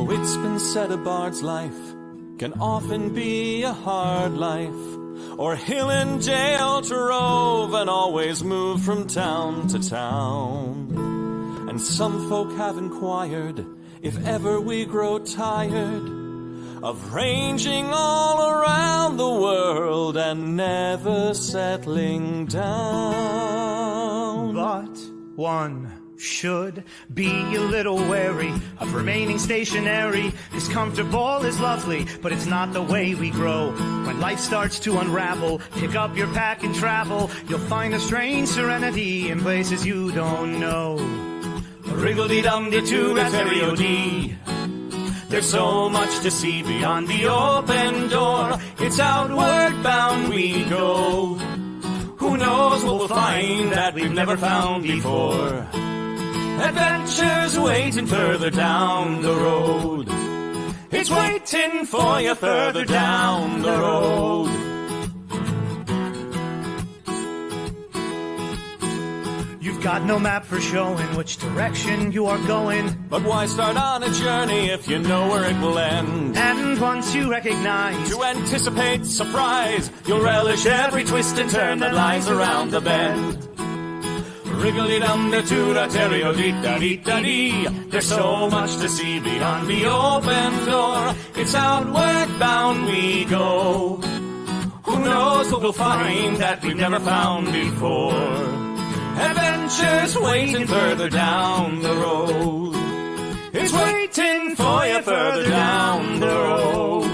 Oh, it's been said a bard's life can often be a hard life, or hill and jail to rove and always move from town to town. And some folk have inquired if ever we grow tired of ranging all around the world and never settling down. But one should be a little wary of remaining stationary, 'cause comfortable is lovely, but it's not the way we grow. When life starts to unravel, pick up your pack and travel. You'll find a strange serenity in places you don't know. Wriggle-dee-dum-dee-doo-rat-terry-o-dee. There's so much to see beyond the open door. It's outward bound we go. Who knows what we'll find that we've never found before. Adventures waiting further down the road. It's waiting for you further down the road. You've got no map for showing which direction you are going. But why start on a journey if you know where it will end? And once you recognize, to anticipate surprise, you'll relish every twist and turn that lies around the bend. Wriggle-dee-dum-dee-doo-da-terry-o-dee-da-dee-da-dee. There's so much to see beyond the open door. It's outward bound we go. Who knows what we'll find that we've never found before. Adventures waiting further down the road. It's waiting for you further down the road.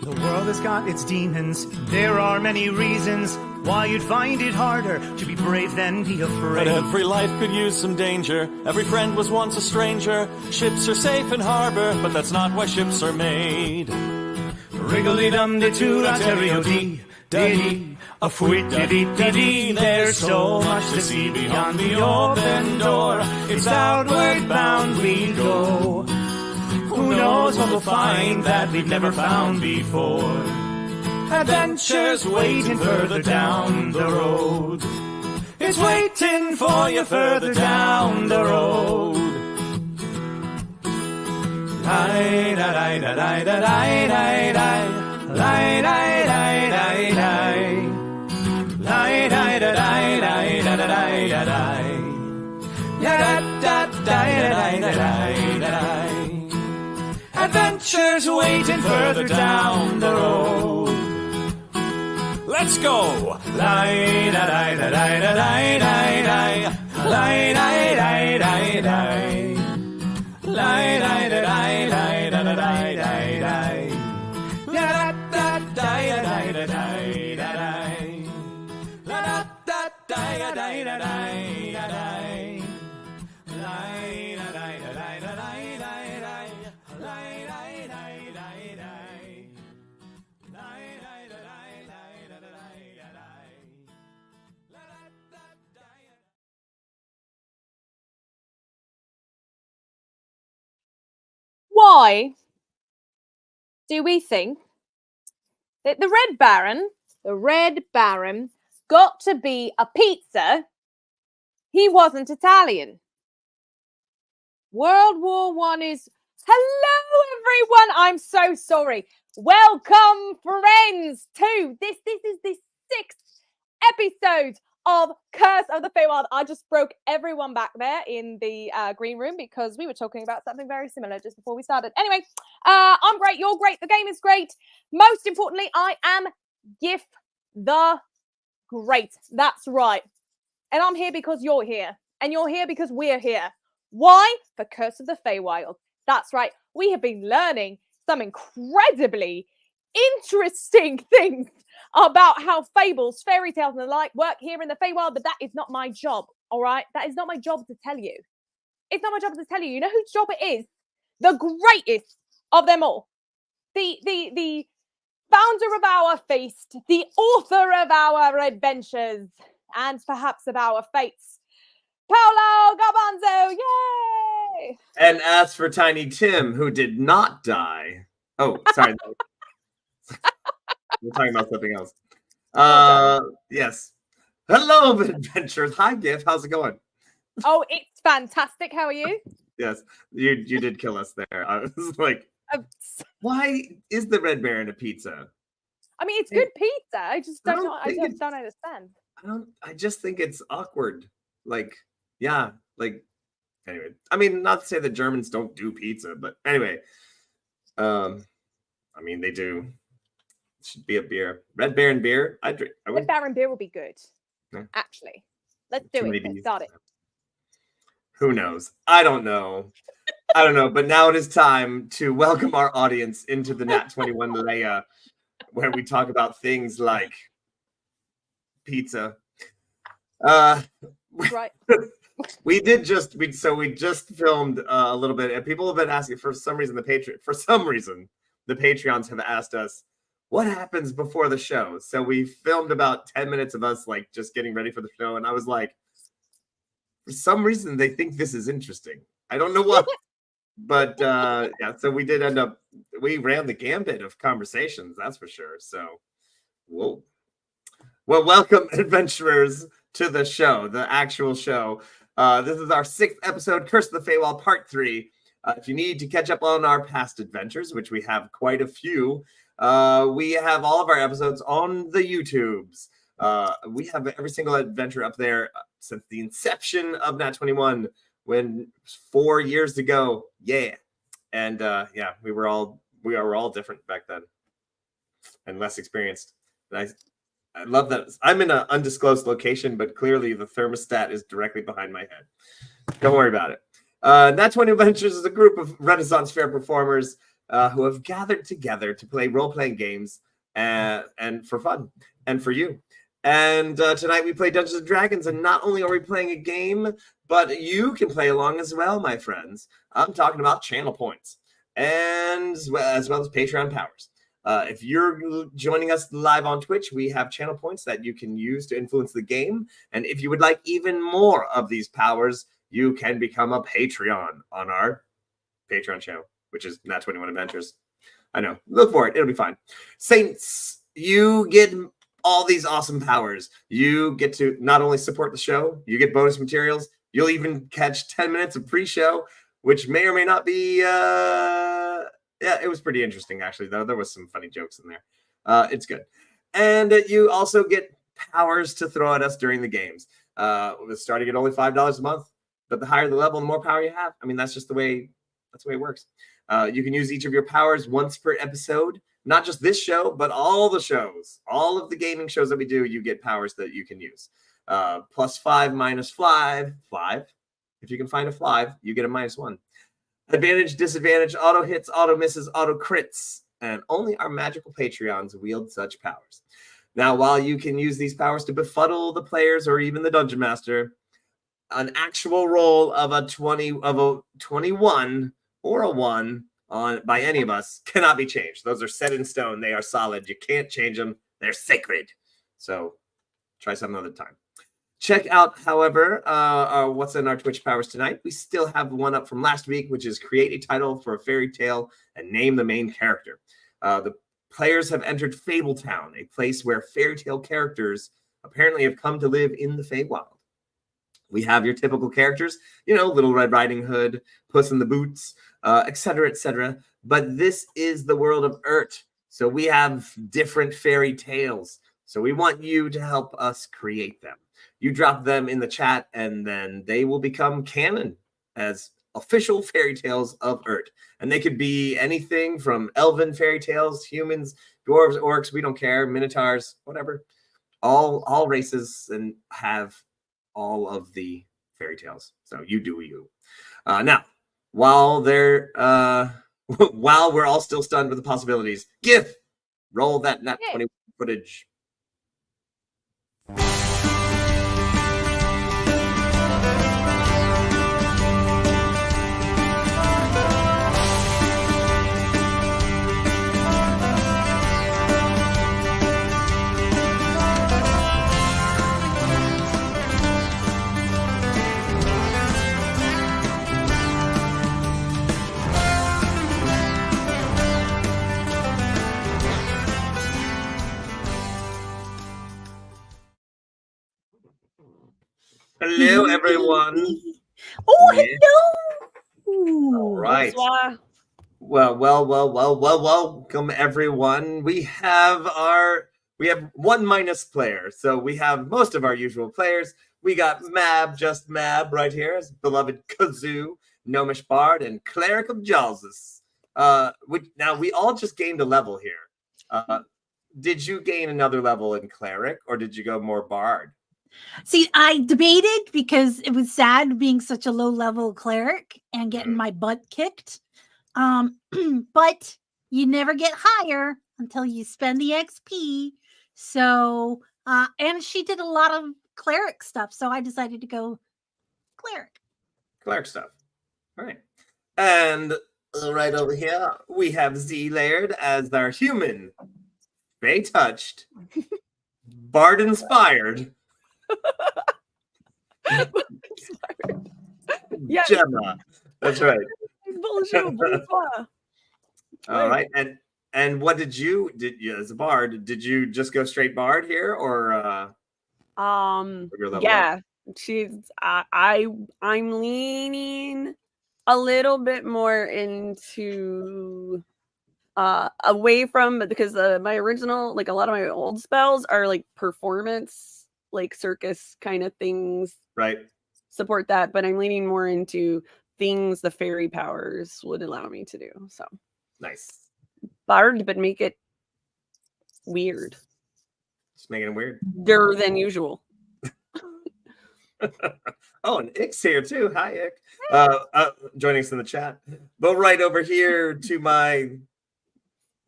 the world has got its demons. There are many reasons why you'd find it harder to be brave than be afraid. But every life could use some danger. Every friend was once a stranger. Ships are safe in harbor, but that's not why ships are made. Wriggle-dee-dum-dee-doo-da-terry-o-dee-da-dee. A fwit-dee-dee-dee-dee. There's so much to see beyond the open door. It's outward bound we go. Who knows what we'll find that we've never found before. Adventures waiting further down the road. It's waiting for you further down the road. Adventures waiting further down the road. Let's go! Why do we think that the Red Baron got to be a pizza? He wasn't Italian. World War One is... Hello, everyone. I'm so sorry. Welcome, friends, to this is the 6th episode of Curse of the Feywild. I just broke everyone back there in the green room because we were talking about something very similar just before we started. Anyway, I'm great. You're great. The game is great. Most importantly, I am Gif the Great. That's right. And I'm here because you're here. And you're here because we're here. Why? For Curse of the Feywild. That's right. We have been learning some incredibly interesting things about how fables, fairy tales, and the like work here in the Feywild, but that is not my job, all right? That is not my job to tell you. It's not my job to tell you. You know whose job it is? The greatest of them all. The founder of our feast, the author of our adventures, and perhaps of our fates, Paolo Garbanzo. Yay! And as for Tiny Tim, who did not die. Oh, sorry. We're talking about something else. Yes. Hello, adventurers. Hi, Gif. How's it going? Oh, it's fantastic. How are you? Yes, you did kill us there. I was like, why is the Red Baron a pizza? I mean, it's good pizza. I just don't don't understand. I just think it's awkward. Like, yeah, like, anyway. I mean, not to say that Germans don't do pizza, but anyway. I mean, they do. It should be a beer. Red Baron beer. I drink. Red Baron beer will be good. No. Actually, let's do it. Let's start it. Who knows? I don't know. But now it is time to welcome our audience into the Nat 21 Leia, where we talk about things like pizza. Right. we just filmed a little bit, and people have been asking for some reason the Patreons have asked us what happens before the show. So we filmed about 10 minutes of us like just getting ready for the show, and I was like, for some reason they think this is interesting. I don't know what. But yeah, so we ran the gambit of conversations, that's for sure. So, whoa. Well, welcome, adventurers, to the show, the actual show. This is our 6th episode, Curse of the Feywild, Part 3. If you need to catch up on our past adventures, which we have quite a few, we have all of our episodes on the YouTubes. We have every single adventure up there since the inception of Nat 21. When 4 years ago, yeah, and yeah, we were all different back then, and less experienced. And I love that I'm in an undisclosed location, but clearly the thermostat is directly behind my head. Don't worry about it. Nat 20 Adventures is a group of Renaissance Fair performers who have gathered together to play role-playing games and for fun and for you. And tonight we play Dungeons and Dragons, and not only are we playing a game, but you can play along as well, my friends. I'm talking about channel points, and as well as Patreon powers. If you're joining us live on Twitch, we have channel points that you can use to influence the game. And if you would like even more of these powers, you can become a Patreon on our Patreon channel, which is Nat 21 Adventures. I know. Look for it. It'll be fine. Saints, you get all these awesome powers. You get to not only support the show, you get bonus materials. You'll even catch 10 minutes of pre-show, which may or may not be... yeah, it was pretty interesting, actually, though. There was some funny jokes in there. It's good. And you also get powers to throw at us during the games. Starting at only $5 a month, but the higher the level, the more power you have. I mean, that's the way it works. You can use each of your powers once per episode. Not just this show, but all the shows. All of the gaming shows that we do, you get powers that you can use. +5, -5. If you can find a 5, you get a -1. Advantage, disadvantage, auto hits, auto misses, auto crits. And only our magical Patreons wield such powers. Now, while you can use these powers to befuddle the players or even the Dungeon Master, an actual roll of a 21 or a 1 by any of us cannot be changed. Those are set in stone. They are solid. You can't change them. They're sacred. So try some other time. Check out, however, what's in our Twitch powers tonight. We still have one up from last week, which is create a title for a fairy tale and name the main character. The players have entered Fabletown, a place where fairy tale characters apparently have come to live in the Feywild. We have your typical characters, Little Red Riding Hood, Puss in the Boots, etc., etc. But this is the world of Urt. So we have different fairy tales. So we want you to help us create them. You drop them in the chat, and then they will become canon as official fairy tales of Urt. And they could be anything from elven fairy tales, humans, dwarves, orcs, we don't care, minotaurs, whatever. All races and have all of the fairy tales. So you do you. Now, while we're all still stunned with the possibilities, GIF, roll that Nat 20 footage. Hello, everyone. Oh, Yeah. hello. All right. Bonsoir. Well, welcome everyone. We have 1 minus player, so we have most of our usual players. We got Mab, just Mab, right here, his beloved Kazoo, Gnomish Bard, and Cleric of Jalzus. Now we all just gained a level here. Did you gain another level in Cleric, or did you go more Bard? See, I debated because it was sad being such a low-level cleric and getting my butt kicked. But you never get higher until you spend the XP. So, and she did a lot of cleric stuff, so I decided to go cleric. Cleric stuff. All right. And right over here, we have Z Laird as our human, Bay touched, Bard inspired, Yes. Gemma. That's right. Bonjour, bonsoir. All right. And what did you as a Bard? Did you just go straight Bard here, or your level Yeah, I'm leaning a little bit more into away from, because my original, like a lot of my old spells are like performance, like circus kind of things, right? Support that, but I'm leaning more into things the fairy powers would allow me to do. So Nice. Bard, but make it weird. Just making it weird. Weirder than usual. Oh, and Ick's here too. Hi, Ick. Joining us in the chat. But right over here to my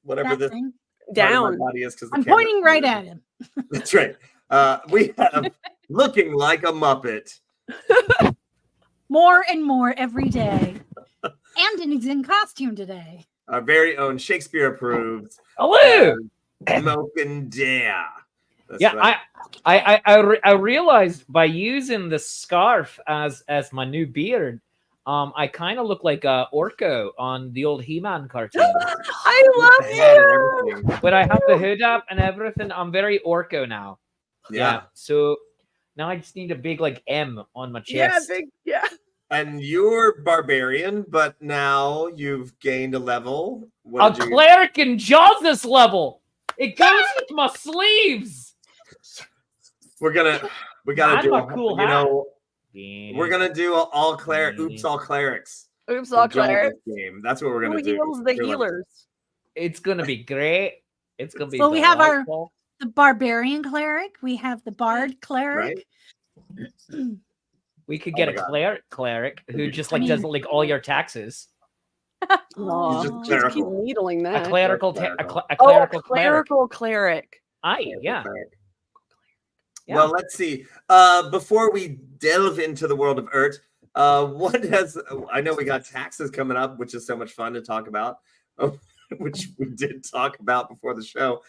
whatever That this thing. part of my Down. body is, because I'm pointing right at him. That's right. We have looking like a Muppet. More and more every day. And he's in costume today. Our very own Shakespeare approved. Hello. Smoking Dare. That's Yeah, right. I realized by using the scarf as my new beard, I kind of look like Orko on the old He-Man cartoon. I love Head and you. everything. But I have the hood up and everything. I'm very Orko now. Yeah. So now I just need a big like M on my Yeah, chest. yeah. And you're barbarian, but now you've gained a level. What A did you... cleric in Jalzus level. It goes with my sleeves. We gotta I'm do a cool hat. We're gonna do all cleric. Oops, all clerics. Oops, all Enjoy clear. this game. That's what we're gonna Who do. heals the You're like- healers? It's gonna be great. It's gonna be. So we have delightful. the barbarian cleric. We have the bard cleric. We could Oh get my a God. cleric who just like I does mean- like all your taxes. Aw, just just clerical. keep needling that. A clerical, Clerical. a clerical cleric. Clerical cleric. Aye, yeah. Yeah. Well, let's see. Before we delve into the world of Urt, what has I know we got taxes coming up, which is so much fun to talk about, which we did talk about before the show.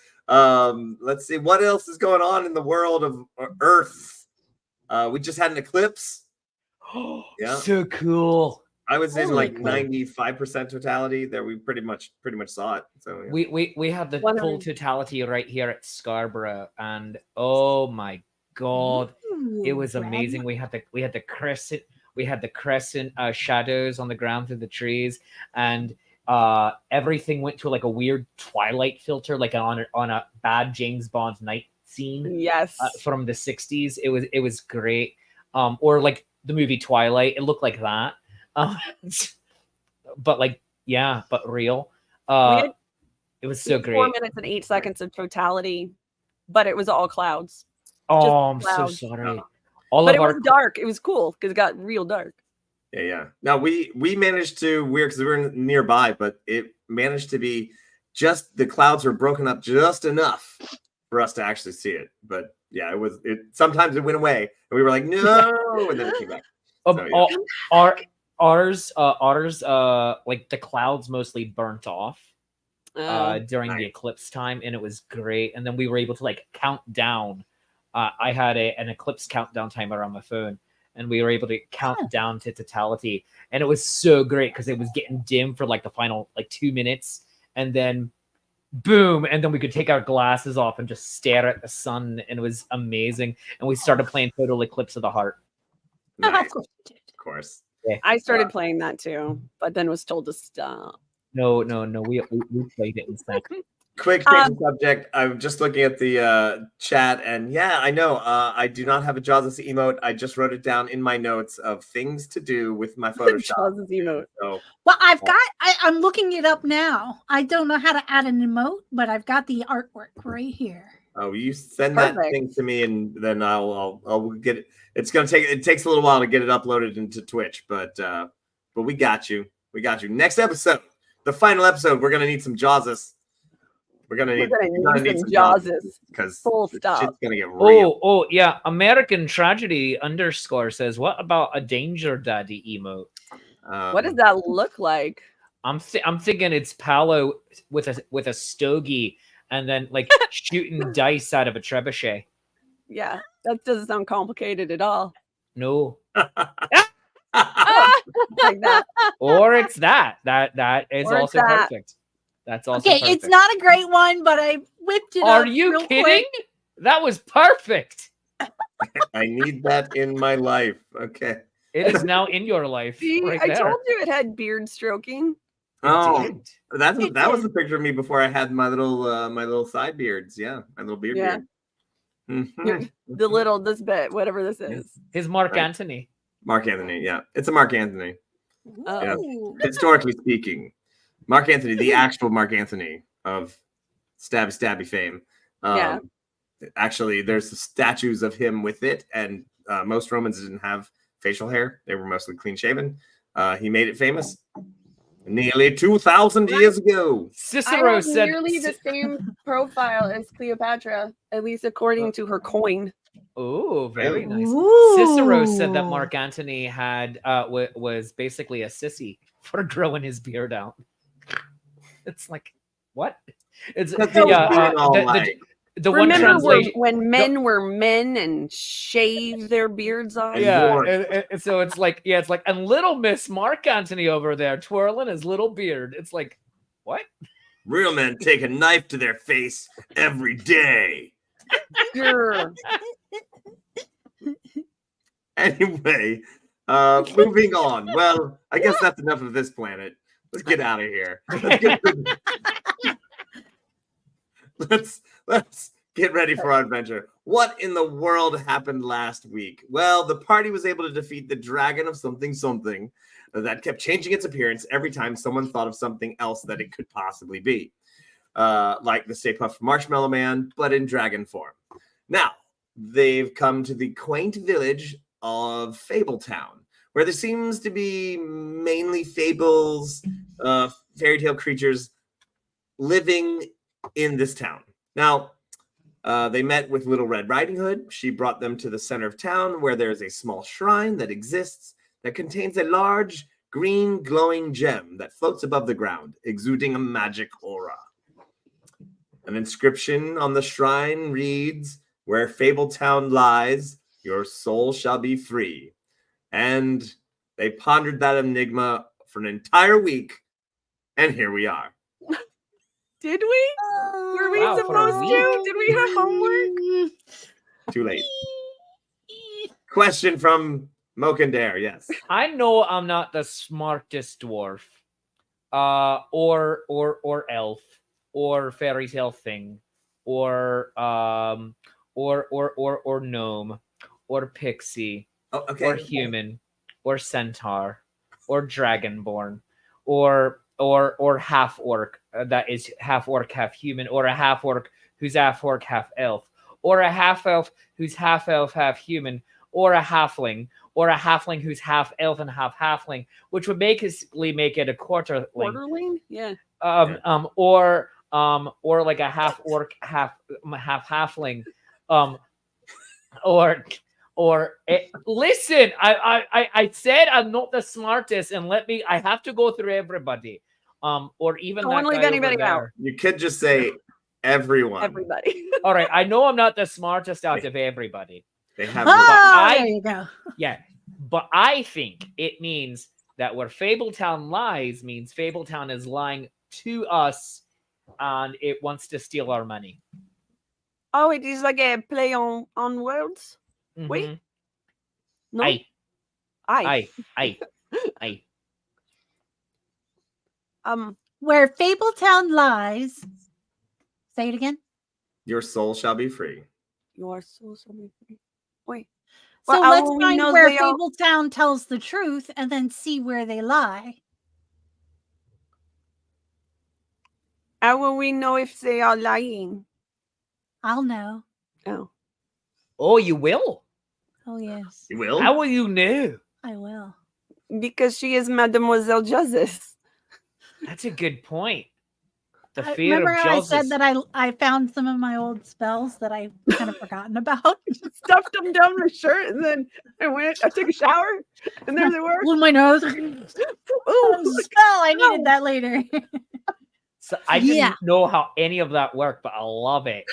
Let's see what else is going on in the world of Earth. We just had an eclipse. Yeah. So cool. I was in Holy like cool. 95% totality there. We pretty much saw it. So yeah. We have the 100. full totality right here at Scarborough, and oh my god, it was amazing. We had the crescent shadows on the ground through the trees, and everything went to like a weird twilight filter, like on a bad James Bond night scene Yes. from the 60s. It was great. Or like the movie Twilight, it looked like that. But like, yeah, but real. had It was so 4 great. minutes and 8 seconds of totality, but it was all clouds. Oh, I'm clouds. so sorry. Oh. All But of it our was dark. It was cool because it got real dark. Yeah. Now we managed to because we were nearby, but it managed to be just the clouds were broken up just enough for us to actually see it. But yeah, it sometimes it went away and we were like, no, and then it came back. So, yeah. ours like the clouds mostly burnt off during the nice. eclipse time, and it was great. And then we were able to like count down. I had an eclipse countdown timer on my phone, and we were able to count down to totality, and it was so great because it was getting dim for like the final like 2 minutes, and then boom, and then we could take our glasses off and just stare at the sun, and it was amazing. And we started playing Total Eclipse of the Heart. Nice. Of course you did. Of course. I started playing that too, but then was told to stop. No. We played it instead. Quick change of subject. I'm just looking at the chat, and yeah, I know. I do not have a Jaws emote. I just wrote it down in my notes of things to do with my Photoshop. Jaws' emote. So Well, I'm looking it up now. I don't know how to add an emote, but I've got the artwork right here. you send that Perfect. thing to me, and then I'll get it. It takes a little while to get it uploaded into Twitch, but we got you. We got you. Next episode, the final episode, we're gonna need some Jawses. We're gonna need some Jawses. because Full shit's stop. gonna get real. Oh yeah. American Tragedy _ says, what about a Danger Daddy emote? What does that look like? I'm thinking it's Paolo with a stogie and then like shooting dice out of a trebuchet. Yeah, that doesn't sound complicated at all. No. Like that. Or it's that is Or it's also that. perfect. That's also Okay, perfect. it's not a great one, but I whipped it up. Are you real kidding? quick. That was perfect. I need that in my life. Okay. It is now in your life. See, right I there. told you it had beard stroking. Oh, Did. that was the picture of me before I had my little side beards. Yeah, my little beard. Yeah. beard. You're- The little this bit, whatever this is. His Mark Right. Antony. Mark Anthony. Yeah, it's a Mark Anthony. Yeah. Ooh. Historically speaking, Mark Anthony, the actual Mark Anthony of stabby fame. Yeah. Actually, there's the statues of him with it, and most Romans didn't have facial hair; they were mostly clean shaven. He made it famous nearly 2,000 years ago. Cicero I have said. nearly the same profile as Cleopatra, at least according to her coin. Oh, very nice. Ooh. Cicero said that Mark Antony had was basically a sissy for growing his beard out. It's like what? It's But they were doing all right. the one Remember translation. when men were men and shaved their beards off? And Yeah, more. and so it's like and little Miss Mark Antony over there twirling his little beard. It's like what? Real men take a knife to their face every day. Sure. Anyway, moving on. Well, I guess that's enough of this planet. Let's get out of here. Let's get ready for our adventure. What in the world happened last week? Well, the party was able to defeat the dragon of something that kept changing its appearance every time someone thought of something else that it could possibly be. Like the Stay Puft Marshmallow Man, but in dragon form. Now, they've come to the quaint village of Fabletown, where there seems to be mainly fables, fairy tale creatures living in this town. Now, they met with Little Red Riding Hood. She brought them to the center of town, where there is a small shrine that exists that contains a large green glowing gem that floats above the ground, exuding a magic aura. An inscription on the shrine reads, "Where Fabletown lies, your soul shall be free." And they pondered that enigma for an entire week, and here we are. Did we? Were we Wow, for a supposed week. to? Did we have homework? Too late. Question from Mokandare, yes. I know I'm not the smartest dwarf, or elf, or fairy tale thing, or gnome, or pixie, Oh, okay. or human, or centaur, or dragonborn, or half orc that is half orc, half human, or a half orc who's half orc, half elf, or a half elf who's half elf, half human, or a halfling who's half elf and half halfling, which would basically make it a quarterling. Quarterling? Yeah. Or like a half orc, half halfling, listen, I said I'm not the smartest, and I have to go through everybody, or even Don't that wanna leave guy over anybody out. there. You could just say everyone. Everybody. All right, I know I'm not the smartest out of everybody. They have Oh, I- there you go. Yeah, but I think it means that where Fabletown lies means Fabletown is lying to us, and it wants to steal our money. Oh, it is like a play on words? Wait. Mhm. No? Aye. I. I. Where Fabletown lies. Say it again. Your soul shall be free. Your soul shall be free. Wait. So Well, let's we find know where they all- Fabletown tells the truth and then see where they lie. How will we know if they are lying? I'll know. Oh. Oh, you will? Oh, yes. You will? How will you know? I will. Because she is Mademoiselle Justice. That's a good point. The I fear remember of how justice. I said that I found some of my old spells that I kind of forgotten about? Stuffed them down my shirt, and then I took a shower, and there they were. Blew my nose. Ooh, Spell. I needed that later. So I didn't Yeah. know how any of that worked, but I love it.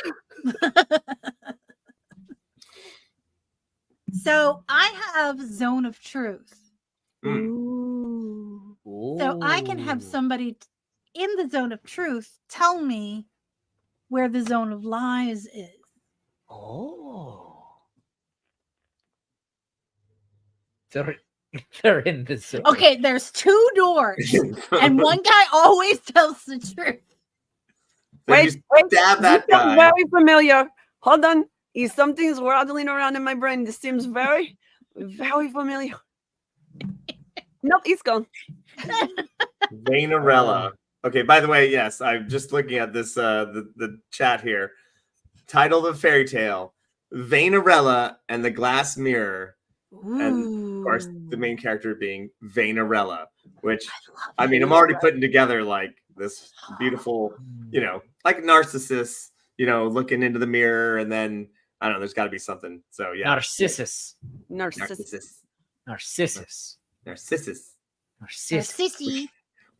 So I have Zone of Truth. Ooh. So I can have somebody in the Zone of Truth tell me where the Zone of Lies is. Oh. They're in the zone. Okay, there's 2 doors, and one guy always tells the truth. Wait, Stab this that sounds guy. very familiar. Hold on. Something's rattling around in my brain. This seems very, very familiar. Nope, he's gone. Vainarella. Okay, by the way, yes, I'm just looking at this the chat here. Title of the fairy tale: Vainarella and the Glass Mirror. And of course the main character being Vainarella, which I mean I'm already putting together like this beautiful, like Narcissus, looking into the mirror, and then I don't know, there's got to be something. So yeah, Narcissus. Narcissus. Sissy.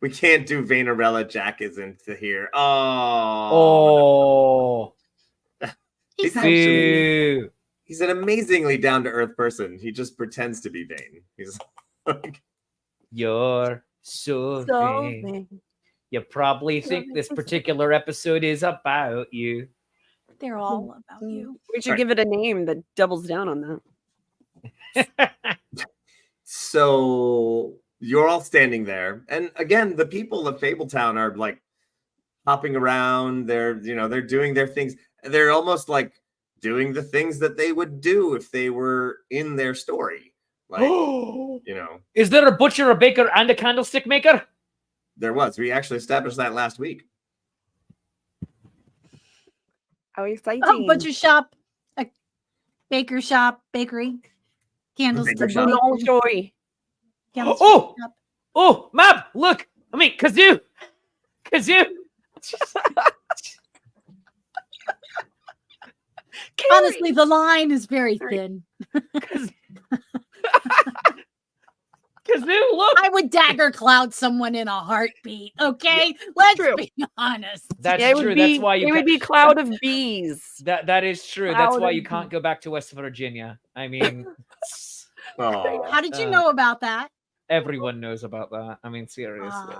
We can't do Vainarella. Jack isn't here. Oh. He's actually Boo. he's an amazingly down to earth person. He just pretends to be vain. He's like, You're so vain. vain. You probably think this particular episode is about you. They're all about you. We should give it a name that doubles down on that. so you're all standing there, and again, the people of Fabletown are like hopping around. They're doing their things. They're almost like doing the things that they would do if they were in their story. Like, Is there a butcher, a baker, and a candlestick maker? there was. We actually established that last week. How exciting. Oh, butcher shop, a baker shop, bakery, candlestick Baker shop. bakery, candlestick Oh! shop. Oh, Mab, look. I mean, Kazoo. Honestly, the line is very thin. Kazoo, look. I would dagger cloud someone in a heartbeat. Okay, let's be honest. That's It true. would That's be, why you. it would be cloud of bees. That is true. That's Cloud why of you can't go back to West Virginia. I mean, How did you know about that? everyone knows about that. I mean, seriously.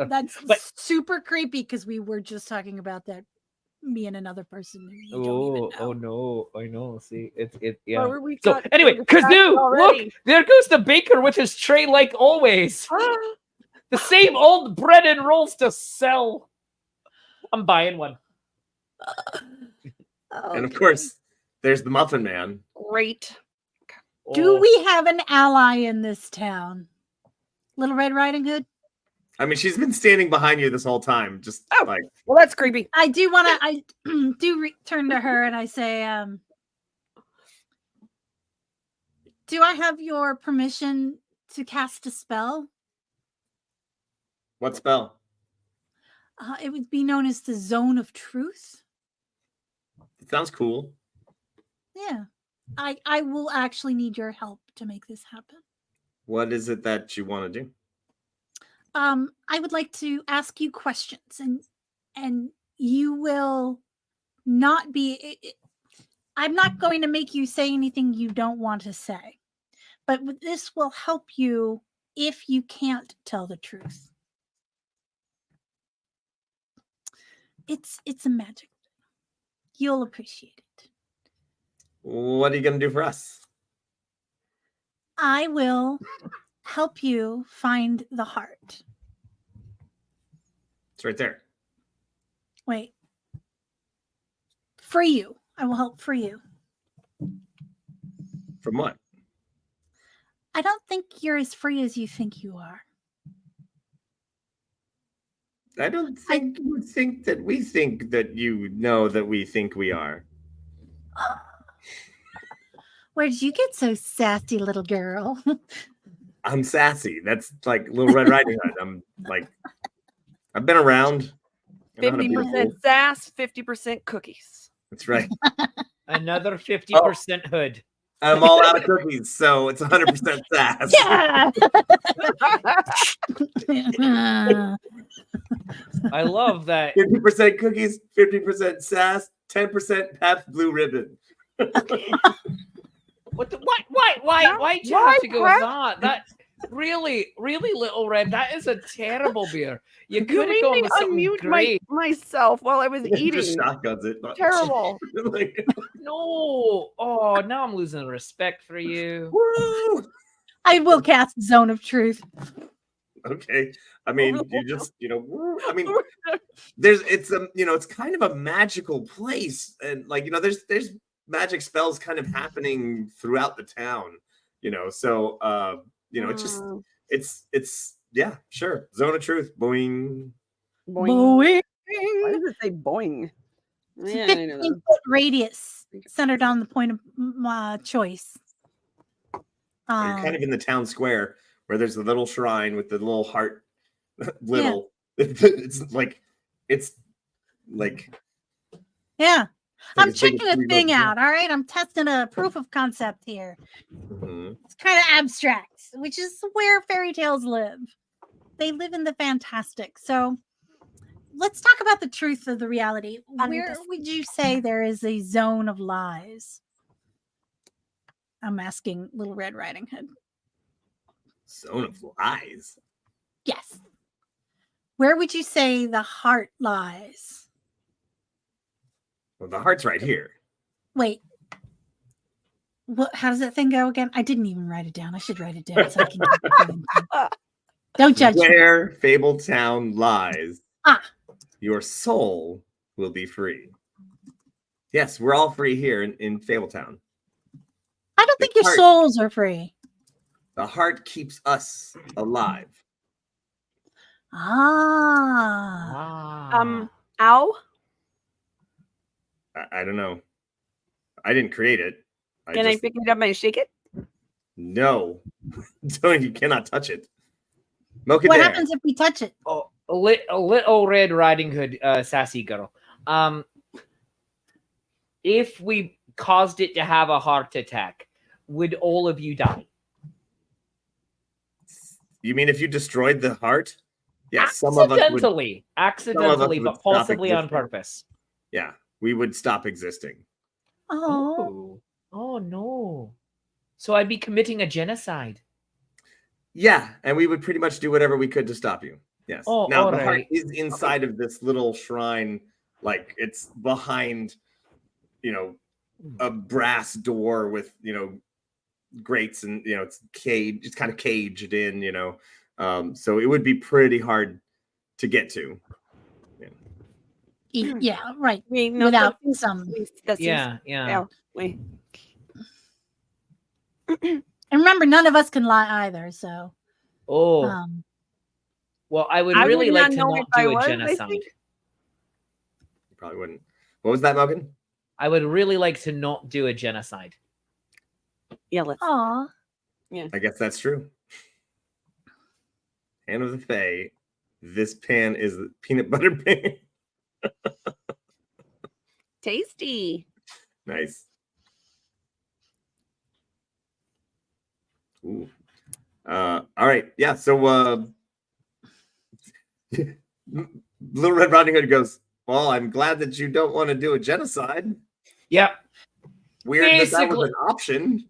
That's But- super creepy because we were just talking about that. Me and another person. Who you don't even know. Oh no! I know. See, it. Well, Yeah. we So got anyway, distracted Kazoo, look, already. there goes the baker with his tray like always. The same old bread and rolls to sell. I'm buying one. And of course, there's the Muffin Man. Great. Do Oh. we have an ally in this town? Little Red Riding Hood? I mean, she's been standing behind you this whole time, just like Well, that's creepy. I do want to. I do return to her and I say, "Do I have your permission to cast a spell? what spell? It would be known as the Zone of Truth. It sounds cool. Yeah, I will actually need your help to make this happen. What is it that you want to do? I would like to ask you questions, and you will not be. I'm not going to make you say anything you don't want to say, but this will help you if you can't tell the truth. It's a magic. You'll appreciate it. What are you going to do for us? I will help you find the heart. It's right there. Wait. Free you. I will help free you. From what? I don't think you're as free as you think you are. I don't think you think that we think that you know that we think we are. Where did you get so sassy, little girl? I'm sassy. That's like Little Red Riding Hood. I'm like, I've been around. I know how to be a 50% fool. sass, 50% cookies. That's right. Another 50% hood. I'm all out of cookies, so it's 100% sass. Yeah. I love that. 50% cookies, 50% sass, 10% Pabst Blue Ribbon. What? Why'd you have to go with that? That really, Little Red. That is a terrible beer. You You could have made gone me with something unmute great. myself while I was Just eating. shotguns it. Terrible. Like, No. Oh, now I'm losing respect for you. woo! I will cast Zone of Truth. Okay. I mean, you just, woo. I mean, it's kind of a magical place. And like, there's magic spells kind of happening throughout the town, so it's just yeah, sure. Zone of Truth. Boing. Boing. Why does it say boing? Yeah, I know that. 15-foot radius centered on the point of choice. You're kind of in the town square where there's the little shrine with the little heart. Little. It's like Yeah. I'm as big as checking a 3 thing bucks. out. All right. I'm testing a proof of concept here. Mhm. It's kind of abstract, which is where fairy tales live. They live in the fantastic. So let's talk about the truth of the reality. Where would you say there is a zone of lies? I'm asking Little Red Riding Hood. Zone of lies. Yes. Where would you say the heart lies? Well, the heart's right here. Wait. What? How does that thing go again? I didn't even write it down. I should write it down so I can. Don't judge me. Where Fabletown lies, Ah. your soul will be free. Yes, we're all free here in Fabletown. I don't think The your heart. souls are free. The heart keeps us alive. Ah. Ow. I don't know. I didn't create it. Can I pick it up and shake it? No. You cannot touch it. Mocha What Dare. happens if we touch it? Oh, a Little Red Riding Hood, sassy girl. If we caused it to have a heart attack, would all of you die? You mean if you destroyed the heart? Yes, some of us would. Accidentally, would but stop possibly on existing. purpose. Yeah, we would stop existing. Oh. Oh no. So I'd be committing a genocide. Yeah, and we would pretty much do whatever we could to stop you. Yes. Oh, now the heart alright. is inside of this little shrine, like it's behind, a brass door with grates and it's caged. It's kind of caged in, so it would be pretty hard to get to. Yeah, right. Wait, no, Without that seems- some. that seems- Yeah. Wait. And remember, none of us can lie either. So, Oh, well, I would I would really like not to know not if I do a was, I genocide. think. You probably wouldn't. What was that, Mogan? I would really like to not do a genocide. Yeah, let's. aw. I guess that's true. Hand of the Fae. This pan is the peanut butter pan. Tasty. Nice. Ooh. All right. Yeah. So Little Red Riding Hood goes, well, I'm glad that you don't want to do a genocide. Yep. Weird that was Basically- an option.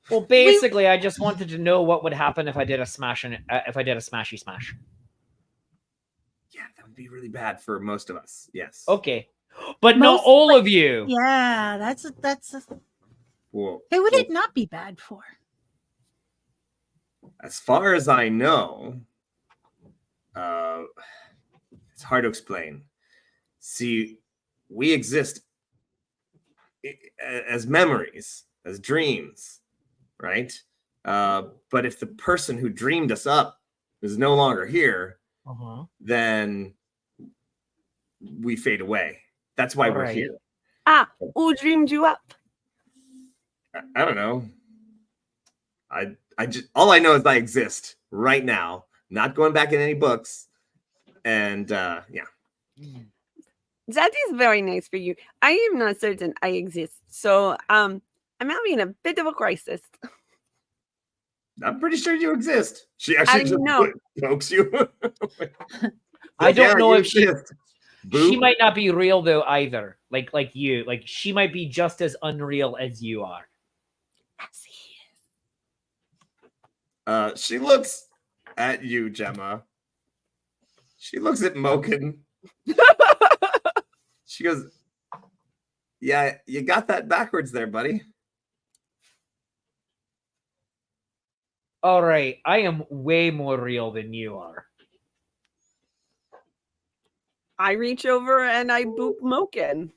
Well, basically, I just wanted to know what would happen if I did a smashy smash. Yeah, that would be really bad for most of us. Yes. Okay, but not Most all of you. Yeah, that's Well, who would it not be bad for? As far as I know, it's hard to explain. See, we exist as memories, as dreams, right? But if the person who dreamed us up is no longer here, then we fade away. That's why we're Right. here. Who dreamed you up? I don't know. I just all I know is I exist right now, not going back in any books. And yeah. That is very nice for you. I am not certain I exist. So I'm having a bit of a crisis. I'm pretty sure you exist. She actually just know. pokes you. I don't know you if she exist. Boo. might not be real though either. Like you. Like she might be just as unreal as you are. She looks at you, Gemma. She looks at Moken. She goes, "Yeah, you got that backwards there, buddy." All right, I am way more real than you are. I reach over and I boop Moken.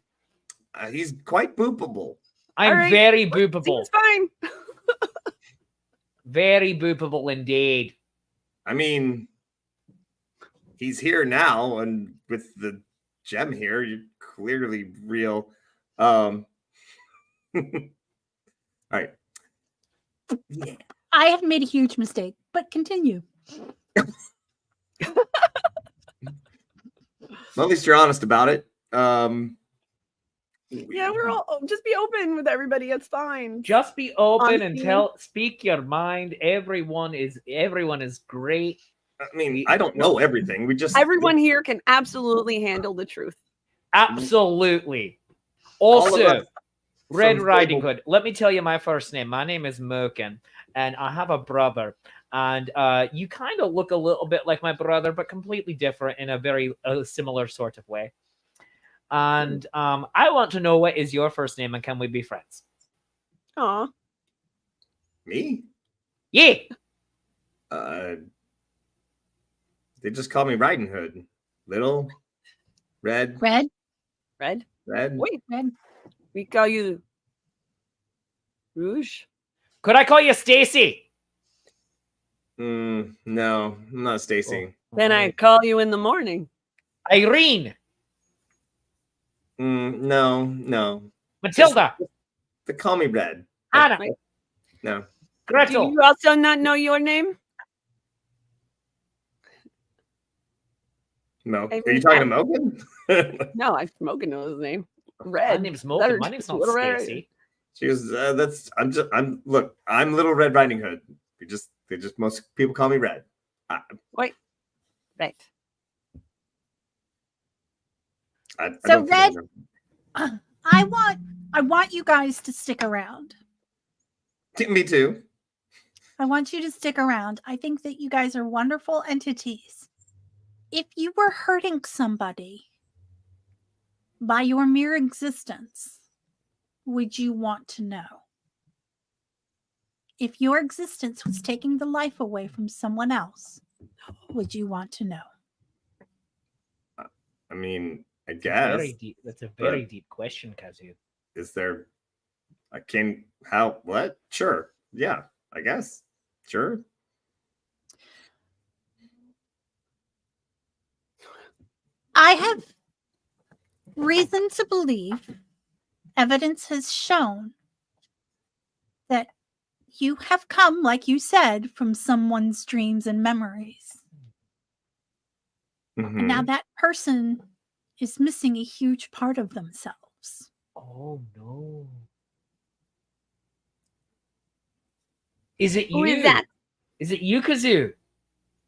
He's quite boopable. I'm right, very boopable. Seems fine. Very boopable indeed. I mean, he's here now, and with the gem here, you're clearly real. All right. I have made a huge mistake, but continue. Well, at least you're honest about it. Yeah, we're all just be open with everybody. It's fine. Just be open and Honesty. speak your mind. Everyone is great. I mean, I don't know everything. We just Everyone here can absolutely handle the truth. Absolutely. All of Also, us Red from Riding Fable- Hood. Let me tell you my first name. My name is Moken, and I have a brother. And you kind of look a little bit like my brother, but completely different in a very similar sort of way. And I want to know, what is your first name, and can we be friends? Aw. Me? Yeah. They just call me Riding Hood. Little, red, Red, Red. red. Wait, red. we call you Rouge. Could I call you Stacy? No, I'm not Stacy. Then I call you in the morning. Irene. No. Matilda. They call me Red. Anna. No. Do Gretel. you also not know your name? No. I Are you mean, talking to Moken? No, I'm smoking know his name. My Red. name's Moken. My name's not Little Red. Stacy. She goes, I'm Little Red Riding Hood. Most people call me Red. Wait. Right. I So don't think I Red- know. I want you guys to stick around. Me too. I want you to stick around. I think that you guys are wonderful entities. If you were hurting somebody by your mere existence, would you want to know? If your existence was taking the life away from someone else, would you want to know? I mean, I guess. Very deep. That's a very deep question, Kazu. Is there what? Sure. Yeah, I guess. Sure. I have reason to believe, evidence has shown that you have come, like you said, from someone's dreams and memories. And now Mhm. that person is missing a huge part of themselves. Oh no. Is it you? Who is that? Is it you, Kazoo?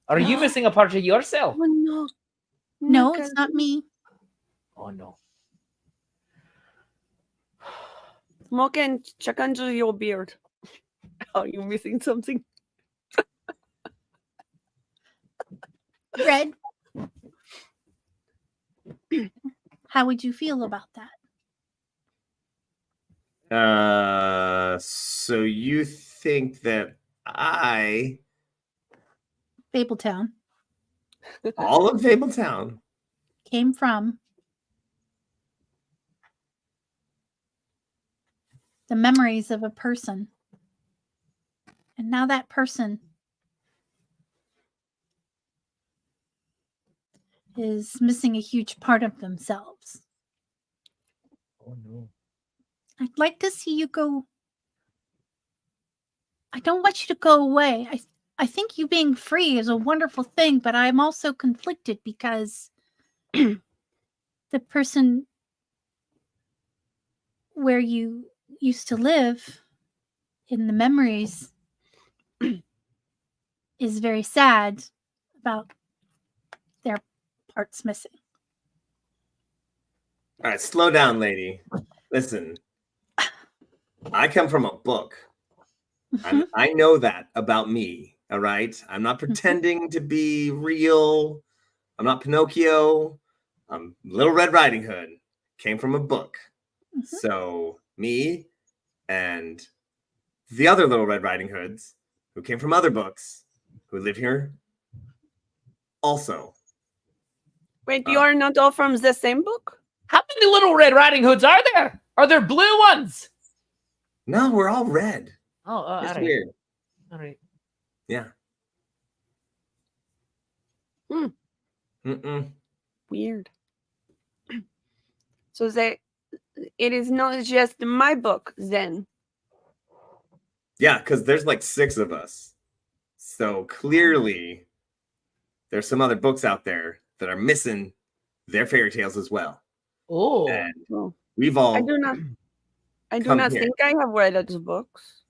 Are you No. missing a part of yourself? Oh, no. No, it's not me. Oh no. Moken, check under your beard. Are you missing something? Red, how would you feel about that? So you think that I Fabletown All of Fabletown. came from the memories of a person. And now that person is missing a huge part of themselves. Oh no. I'd like to see you go. I don't want you to go away. I think you being free is a wonderful thing, but I'm also conflicted because the person where you used to live in the memories is very sad about their parts missing. All right, slow down, lady. Listen, I come from a book. I know that about me. All right. I'm not pretending to be real. I'm not Pinocchio. I'm Little Red Riding Hood. Came from a book. So me and the other Little Red Riding Hoods who came from other books who live here also. Wait, you are not all from the same book? How many Little Red Riding Hoods are there? Are there blue ones? No, we're all red. Oh, all It's right. weird. All right. Yeah. Hmm. Mm-mm. Weird. So it is not just my book then. Yeah, because there's like 6 of us. So clearly there's some other books out there that are missing their fairy tales as well. Oh. And Oh. we've all I do not come here. think I have read those books.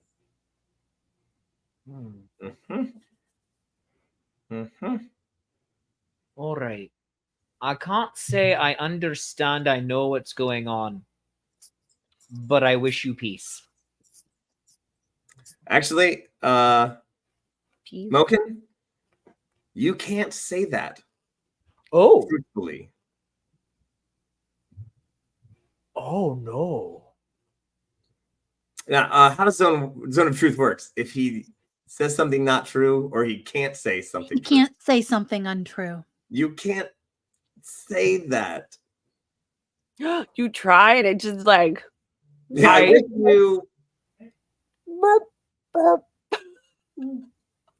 All right. I can't say I understand, I know what's going on, but I wish you peace. Actually, Peace. Moken, you can't say that. Oh. Truthfully. Oh no. Now, how does zone of truth works? If he says something not true, or he can't say something You true, can't say something untrue. you can't say that. You tried. It just like Yeah, I wish you.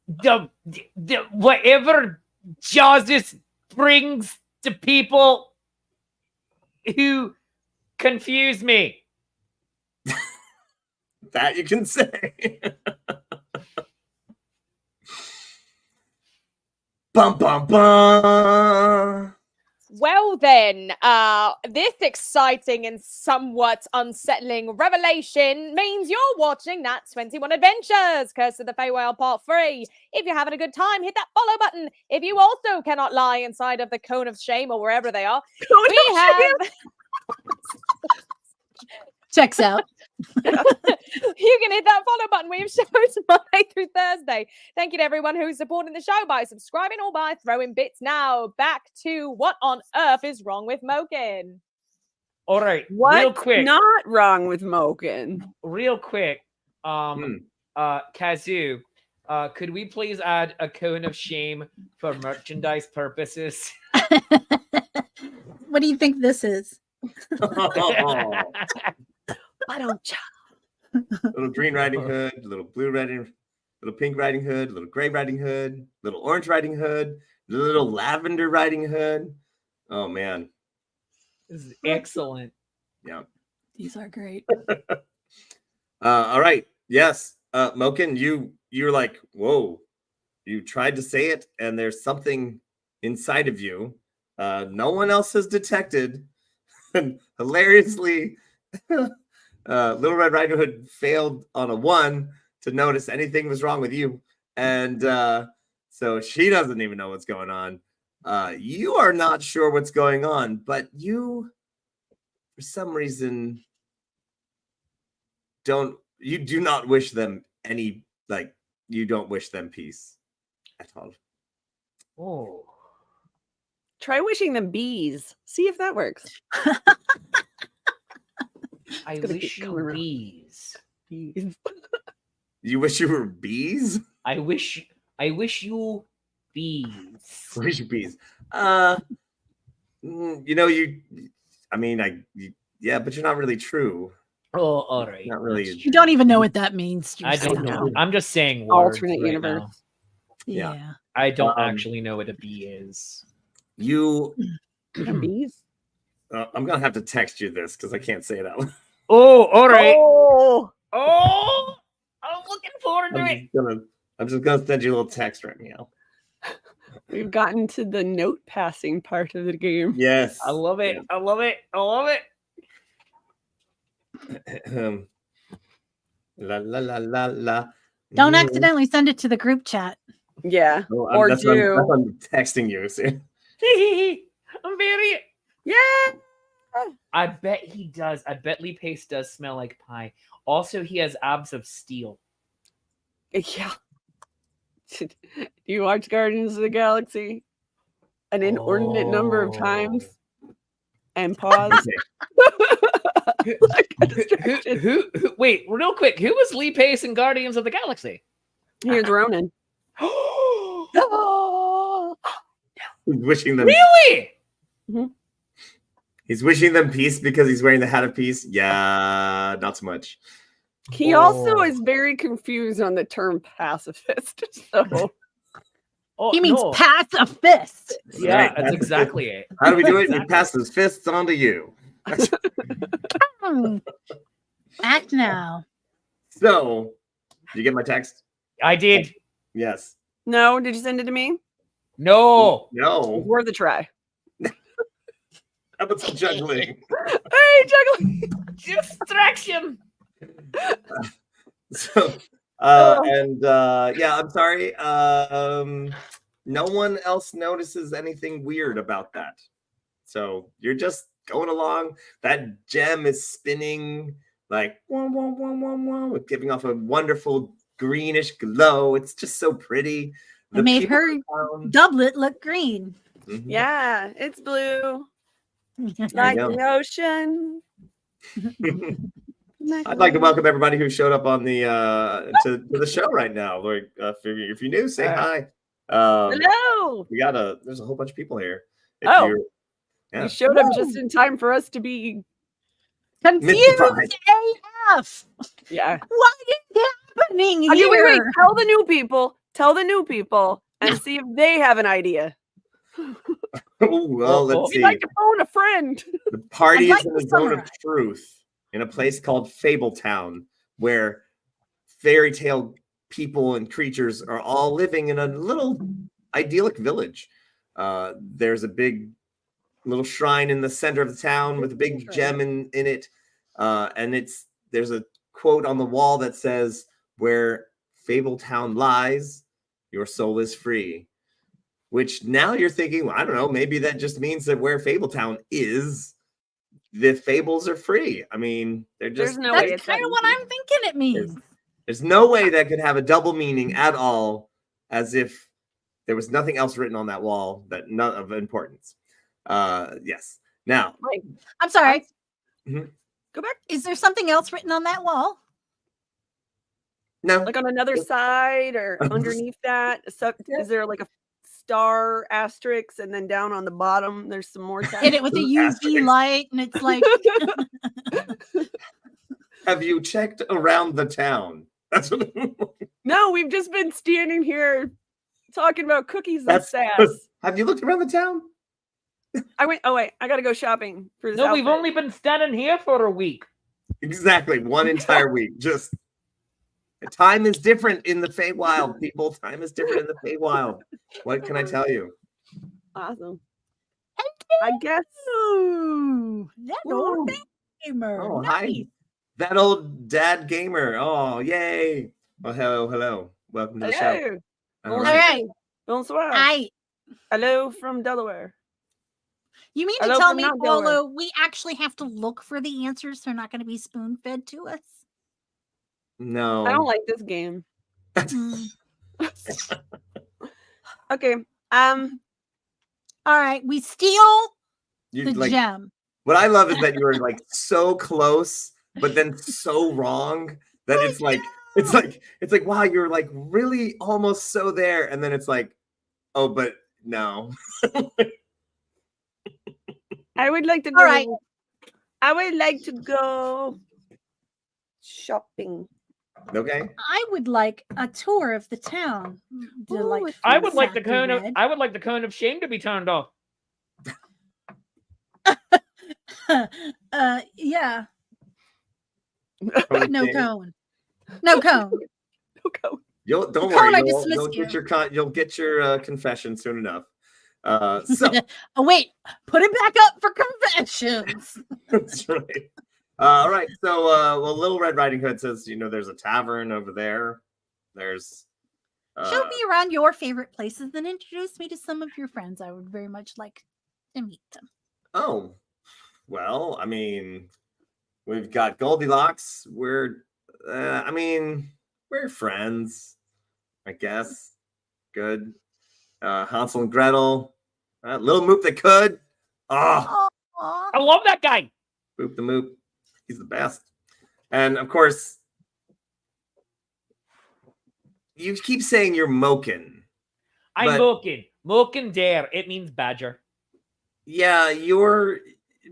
The whatever justice brings to people who confuse me. That you can say. Bum bum bum. Well then, this exciting and somewhat unsettling revelation means you're watching Nat 21 Adventures, Curse of the Feywild Part 3. If you're having a good time, hit that follow button. If you also cannot lie inside of the cone of shame or wherever they are, we have... Checks out. You can hit that follow button. We have shows Monday through Thursday. Thank you to everyone who's supporting the show by subscribing or by throwing bits. Now back to what on earth is wrong with Moken. All right, what's real quick. not wrong with Moken? Real quick. Kazoo, could we please add a cone of shame for merchandise purposes? What do you think this is? Why don't you? Little green Riding Hood, little blue Riding, little pink Riding Hood, little gray Riding Hood, little orange Riding Hood, little lavender Riding Hood. Oh man, This is excellent. yeah. These are great. All right, yes, Moken, you're like, whoa, you tried to say it, and there's something inside of you. No one else has detected. And hilariously. Little Red Riding Hood failed on a 1 to notice anything was wrong with you. And so she doesn't even know what's going on. You are not sure what's going on, but you, for some reason, you do not wish them any, like, you don't wish them peace at all. Oh. Try wishing them bees. See if that works. I gonna wish get you corona. bees. You wish you were bees? I wish you bees. Where's your bees? Yeah, but you're not really true. Oh, all right. Not really. That's You true. don't even know what that means. I don't know. yourself. I'm just saying words Alternate right universe. now. Yeah. Yeah. I don't actually know what a bee is. You. Bees. I'm gonna have to text you this because I can't say it out loud. Oh, all right. Oh, Oh, I'm looking forward to it. I'm just gonna send you a little text right now. we've gotten to the note passing part of the game. Yes. I love it. I love it. I love it. La la la la la. Don't accidentally send it to the group chat. Yeah. Oh, Or that's what do. I'm texting you. See? I'm very. Yeah. I bet he does. I bet Lee Pace does smell like pie. Also, he has abs of steel. Yeah. Do you watch Guardians of the Galaxy an inordinate number of times and pause? Like a distraction. Wait, real quick. Who was Lee Pace in Guardians of the Galaxy? Here's Ronan. He's wishing them. Really? He's wishing them peace because he's wearing the hat of peace. Yeah, not so much. He also is very confused on the term pacifist. So Oh, He means no. pass a fist. Yeah, Right, that's exactly it. How do we do it? He Exactly. passes fists on to you. Act now. So, did you get my text? I did. Yes. no, did you send it to me? No. No. Worth a try. How about some juggling? Hey, juggling. Distraction. So, yeah, I'm sorry. No one else notices anything weird about that. So you're just going along. That gem is spinning like wah, wah, wah, wah, wah, giving off a wonderful greenish glow. It's just so pretty. It made people her around- doublet look green. Mhm. Yeah, it's blue. I Like know. the ocean. I'd like to welcome everybody who showed up on the to the show right now. Like, if you're new, say hi. Hello. There's a whole bunch of people here. If Oh. you're- yeah. You showed up just in time for us to be. Confused Mystified. AF. Yeah. What is happening Okay, here? wait. Tell the new people. Tell the new people, and see if they have an idea. Oh, well, let's We'd see. like to phone a friend. The party I'd is like in to the zone of summarize. truth in a place called Fabletown, where fairy tale people and creatures are all living in a little idyllic village. There's a big little shrine in the center of the town with a big gem in it. And there's a quote on the wall that says, "Where Fabletown lies, your soul is free." Which now you're thinking, well, I don't know, maybe that just means that where Fabletown is, the fables are free. I mean, they're just There's no way That's it's kind that of what easy. I'm thinking it means. there's no way that could have a double meaning at all, as if there was nothing else written on that wall that none of importance. Yes. Now, Like, I'm sorry. go back. Is there something else written on that wall? no, Like on another side or underneath that. So, is there like a star asterisk, and then down on the bottom there's some more text? Hit it with a UV Asterisk. light, and it's like have you checked around the town? That's what. No, we've just been standing here talking about cookies and That's sass. Have you looked around the town? Oh wait, I gotta go shopping for this. No, we've outfit. only been standing here for a week. Exactly, one entire week. Just time is different in the Feywild, people. Time is different in the Feywild. What can I tell you? Awesome. I guess. ooh, that old Ooh. gamer. Oh, nice. hi. That old dad gamer. Oh, yay. Oh, hello. Welcome to the show. Hello. All All right. right. Bonsoir. I. Hello from Delaware. You mean to Hello tell from me, Mount Delaware. Paulo, we actually have to look for the answers? They're not going to be spoon fed to us. No. I don't like this game. Hmm. Okay. All right, we steal You, the like, gem. what I love is that you were like so close, but then so wrong that it's like, wow, you're like really almost so there. And then it's like, Oh, but no. I would like to go. All right. I would like to go shopping. Okay. I would like a tour of the town. Delightful I would like the Sassy cone of Red. I would like the cone of shame to be turned off. Yeah. Okay. No cone. No cone. Okay. Don't Cone, worry. I You'll dismiss get you. you'll get your confession soon enough. So Oh wait, put it back up for confessions. that's right. All right. So well, Little Red Riding Hood says, there's a tavern over there. There's Show me around your favorite places and introduce me to some of your friends. I would very much like to meet them. Oh, well, I mean, we've got Goldilocks. We're friends, I guess. Good. Hansel and Gretel. Little Moop that could. Oh, Aw. I love that guy. Boop the Moop. He's the best. And of course, you keep saying you're Moken. I'm But- Moken. Moken dare. It means badger. Yeah,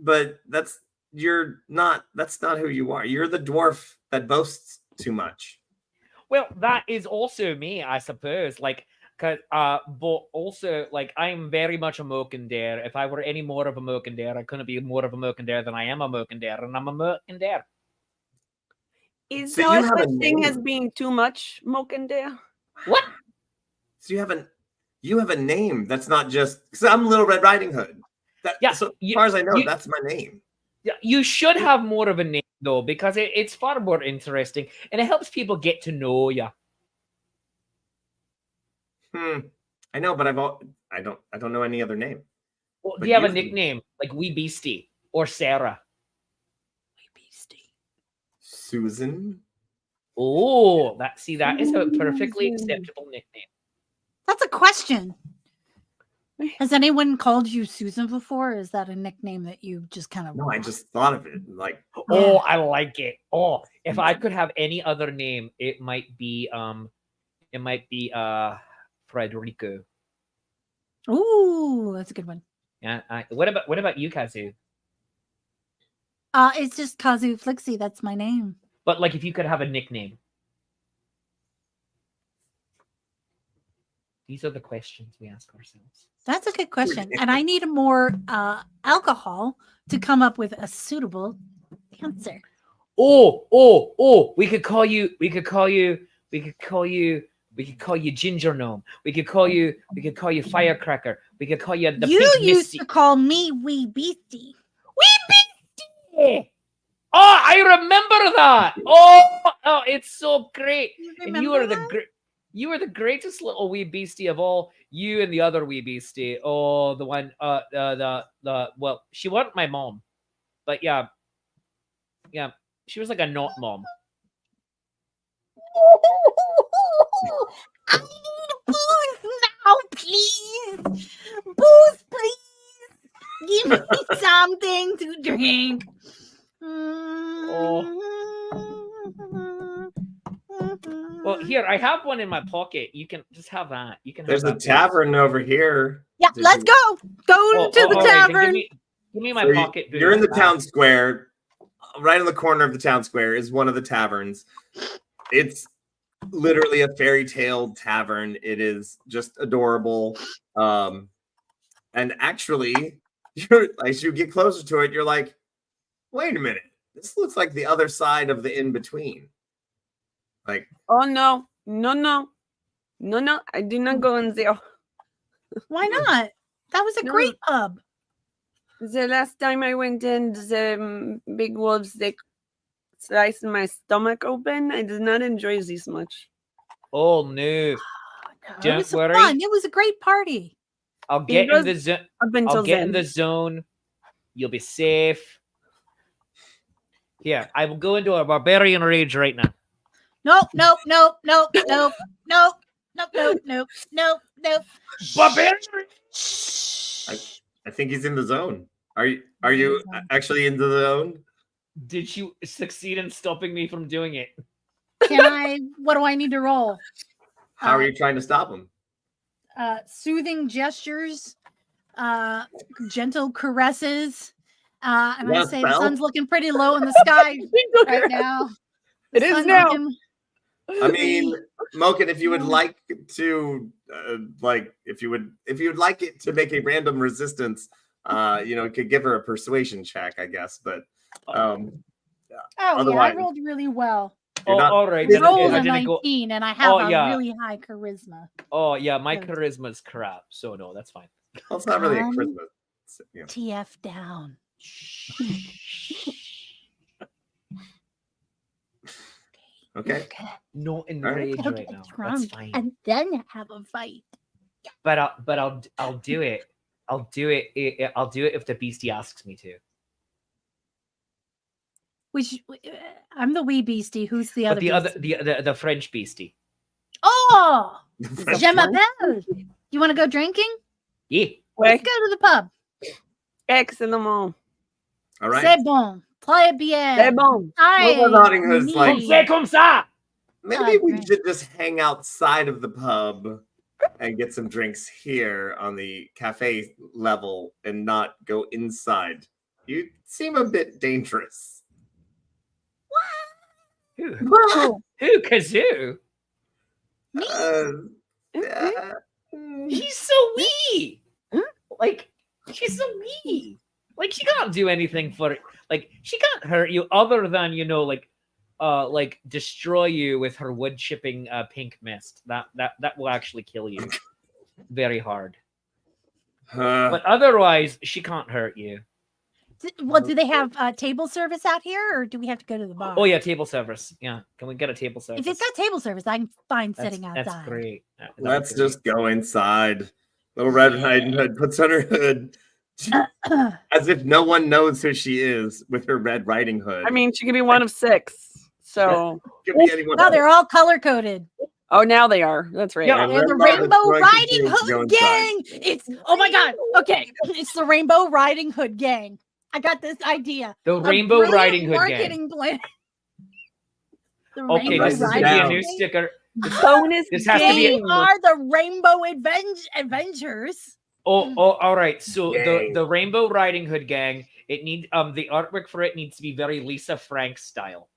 but that's not who you are. You're the dwarf that boasts too much. Well, that is also me, I suppose. But also, I'm very much a Moken dare. If I were any more of a Moken dare, I couldn't be more of a Moken dare than I am a Moken dare, and I'm a Moken dare. Is So there you have a such thing as name. being too much Mokendare? What? So you have a name that's not just because I'm Little Red Riding Hood. Yeah, So as far as I know, that's my name. Yeah, you should have more of a name though, because it's far more interesting and it helps people get to know you. I know, but I don't know any other name. Well, But do you have a you- nickname like Wee Beastie or Sarah? Wee Beastie. Susan. Oh, that is a perfectly acceptable nickname. That's a question. Has anyone called you Susan before? Or is that a nickname that you just kind of? No, I just thought of it. Like, Oh, I like it. Oh, if I could have any other name, it might be Frederico. Ooh, that's a good one. Yeah. What about you, Kazu? It's just Kazu Flixie. That's my name. But if you could have a nickname. These are the questions we ask ourselves. That's a good question, and I need more alcohol to come up with a suitable answer. Oh! We could call you Ginger Gnome. We could call you Firecracker. We could call you the You Big used Missy. to call me Wee Beastie. Oh, I remember that. Oh, it's so great. And you are you are the greatest little wee beastie of all. You and the other wee beastie. Oh, the one. Well, she wasn't my mom, but yeah, she was like a not mom. I need booze now, please. Booze, please. Give me something to drink. Well, here I have one in my pocket. You can just have that. You can. there's have a that, please. tavern over here. Yeah, let's go. Go Oh, to the all right, then tavern. give me my So pocket. you're in the booze. town square. Right in the corner of the town square is one of the taverns. It's literally a fairy tale tavern. It is just adorable. And actually, as you get closer to it, you're like, wait a minute. This looks like the other side of the in-between. Like, Oh no. I did not go in there. Why not? That was a No. great pub. The last time I went in, the big wolves, they sliced my stomach open. I did not enjoy this much. Oh no! It Don't was worry. fun. It was a great party. I'll get in the Because- zone. Up until I'll get then. in the zone. You'll be safe. Here, I will go into a barbarian rage right now. Nope. Barbarian. I think he's in the zone. Are you actually in the zone? Did you succeed in stopping me from doing it? Can I? What do I need to roll? How are you trying to stop him? soothing gestures, gentle caresses. And I Yeah, say the spell? sun's looking pretty low in the sky right now. It The is sun's now. looking I mean, Moken, if you would Yeah. like to, if you would like it to make a random resistance, could give her a persuasion check, I guess. But Oh yeah, I otherwise, rolled really well. you're not. all right. I Then rolled I a didn't go. 19, and I have Oh, a yeah. really high charisma. Oh yeah, my Yeah. charisma's crap, so no, that's fine. Well, it's not really a Calm. Christmas. You know. TF down. Okay. No enrage Go right get now. That's drunk fine. and then have a fight. But I'll do it. I'll do it. I'll do it if the beastie asks me to. Which I'm the wee beastie. Who's the But other? the French beastie. Oh, That's je fine. m'appelle. You want to go drinking? Yeah. Let's go to the pub. Excellent. All right. C'est bon. Très bien. C'est bon. Well, Nottingham's like- Comme c'est comme ça. Maybe we great. should just hang outside of the pub and get some drinks here on the cafe level and not go inside. You seem a bit dangerous. Who? Whoa. Who? Kazoo? Yeah. He's so wee. Like she's so wee. Like she can't do anything for it. Like she can't hurt you other than like destroy you with her wood chipping pink mist. That will actually kill you very hard. But otherwise, she can't hurt you. Well, do they have table service out here, or do we have to go to the bar? Oh yeah, table service. Yeah, can we get a table service? If it's got table service, I'm fine sitting outside. That's great. That'd be Let's great. just go inside. Little Red Riding Hood puts on her hood as if no one knows who she is with her Red Riding Hood. I mean, she could be one of 6. So, could be anyone No, else. they're all color coded. oh, now they are. That's right. Yeah. They're the Remember, Rainbow the Riding drunken kids go Hood inside. gang. It's oh my god. Okay, it's the Rainbow Riding Hood gang. I got this idea. The A Rainbow brilliant Riding Hood gang. marketing plan. The Okay, Rainbow Write this this is gonna be Riding a down. new Gang. sticker. Bonus This has to be They game. are the Rainbow Avengers. Oh, all right. So Gang. the Rainbow Riding Hood gang. It need the artwork for it needs to be very Lisa Frank style.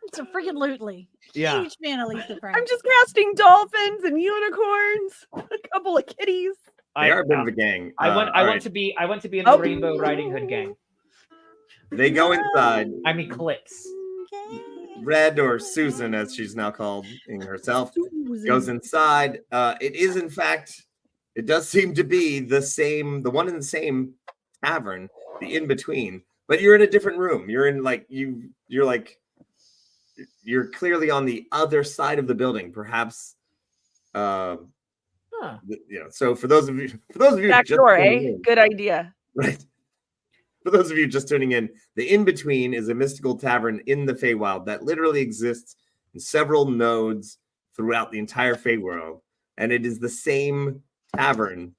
It's a freaking lootly. Yeah. Huge fan of Lisa Frank. I'm just casting dolphins and unicorns, a couple of kitties. They are a bit of a gang. I want all right. to be in the Oh. Rainbow Riding Hood gang. They go inside. I'm Eclipse. Red, or Susan, as she's now called herself, goes inside. It is, in fact, it does seem to be the one in the same tavern, the in between. But you're in a different room. You're in you're clearly on the other side of the building, perhaps. Huh. So for those of you Back just door, tuning eh? in, Good idea. right? For those of you just tuning in, the in-between is a mystical tavern in the Feywild that literally exists in several nodes throughout the entire Feywild. And it is the same tavern,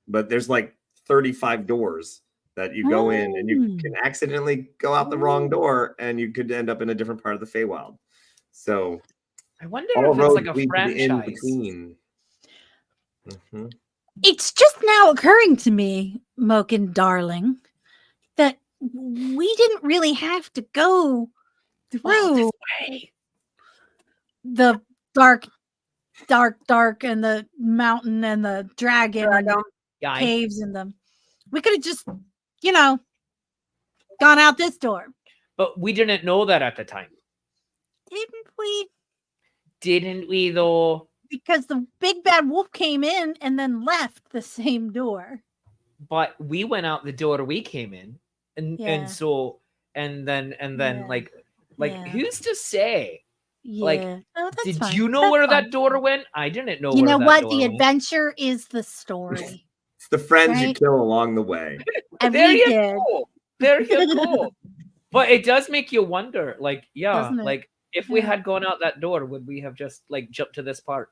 but there's like 35 doors that you go in, and you can accidentally go out the wrong door, and you could end up in a different part of the Feywild. So I wonder all if it's roads like a lead to the franchise. in-between. Mhm. It's just now occurring to me, Moken darling, that we didn't really have to go through the dark, and the mountain and the dragon and the Yeah, caves and them. We could have just, gone out this door. but we didn't know that at the time, Didn't we? didn't we? Though. Because the big bad wolf came in and then left the same door. But we went out the door we came in, and Yeah. then Yeah. like Yeah. who's to say? Yeah. Like, Oh, that's Did fine. you know That's where fine. that door went? I didn't know. You where know that what? door The went. adventure is the story. It's the friends you Right. kill along the way. And There we you did. go. There you go. But it does make you wonder, like, yeah, Doesn't it? like if we Yeah. had gone out that door, would we have just like jumped to this part?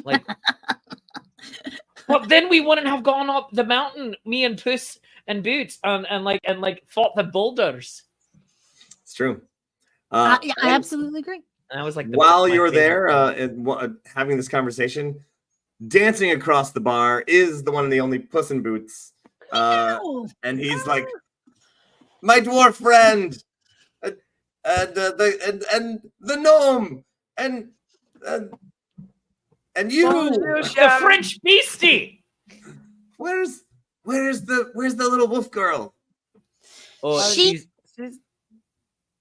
Like, but then we wouldn't have gone up the mountain, me and Puss and Boots, and fought the boulders. It's true. Yeah, I and absolutely agree. And I was like, while my you're favorite there thing. having this conversation, dancing across the bar is the one and the only Puss in Boots. Ow! And he's like, my dwarf friend, and the gnome, and you. The French beastie. Where's the little wolf girl? Oh,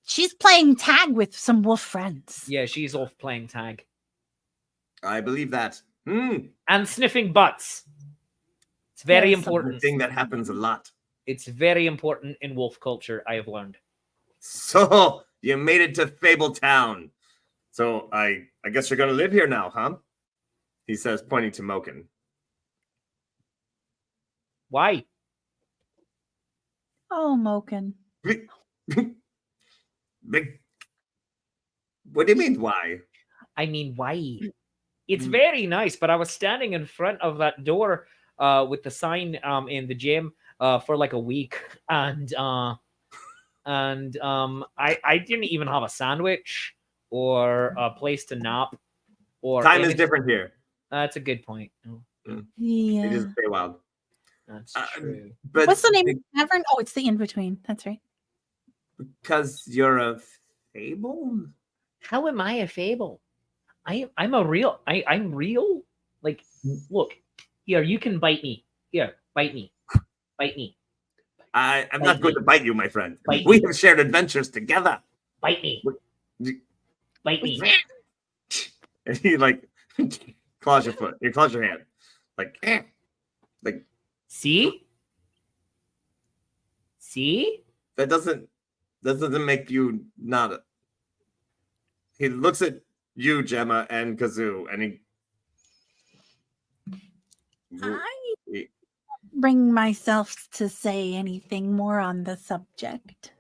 She's playing tag with some wolf friends. yeah, she's off playing tag I believe that. and sniffing butts. It's very Yes. important. Thing that happens a lot. It's very important in wolf culture, I have learned. So you made it to Fabletown. So I guess you're gonna live here now, huh? He says, pointing to Moken. Why? Oh, Moken. Big. What do you mean? Why? I mean, why? It's very nice, but I was standing in front of that door with the sign in the gym for like a week, and I didn't even have a sandwich or a place to nap. Or Time is different here. That's a good point. Yeah. It is Feywild. That's true. But What's the name of the tavern? Oh, it's the In Between. That's right. because you're a fable? How am I a fable? I'm a real. I'm real. Like, look here. You can bite me. Here, bite me. Bite me. I'm not going to bite you, my friend. Bite We me. have shared adventures together. Bite me. Bite me. And he like claws your foot. He claws your hand. Like See? See? that doesn't make you not a... He looks at you, Gemma, and Kazoo, and he Bring myself to say anything more on the subject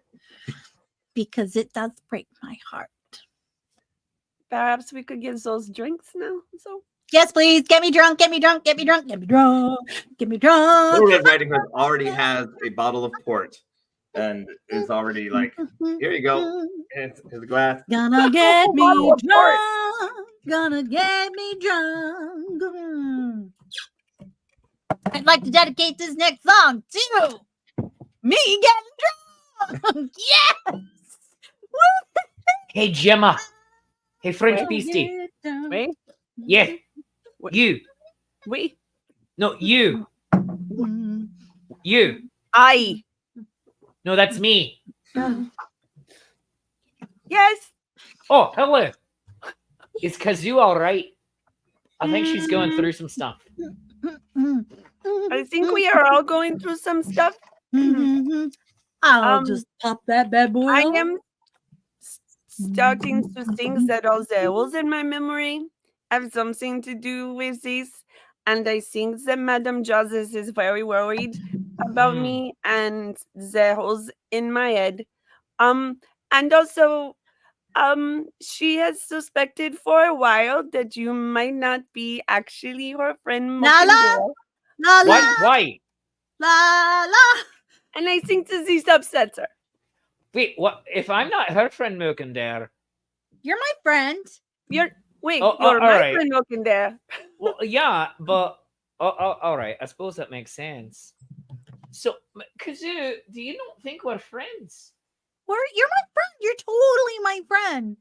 because it does break my heart. Perhaps we could get those drinks now. So Yes, please. Get me drunk. Get me drunk. Get me drunk. Get me drunk. Get me drunk. Little Red Riding Hood already has a bottle of port and is already like, here you go. And here's a glass. Gonna get me Bottle of drunk. Gonna get me drunk. I'd like to dedicate this next song to me getting drunk. Yes. Woo! Hey, Gemma. Hey, French Gonna beastie. get drunk. wait, Yeah. What? You. wait, No, you. Mm. You. I No, that's me. yes. Oh, hello. Is Kazoo all right? I think she's going through some stuff. I think we are all going through some stuff. I'll just pop that bad boy. I on. am starting to think that all the holes in my memory have something to do with this. And I think that Madame Joseph is very worried about me and the holes in my head. And also, she has suspected for a while that you might not be actually her friend. La la. Mokindale. La la What? Why? la la. And I think that this upsets her. Wait, what? If I'm not her friend Mokindale, You're my friend. You're wait, Oh, you're all my right. friend Mokindale. well, yeah, but all right. I suppose that makes sense. So, Kazoo, do you not think we're friends? You're my friend. You're totally my friend.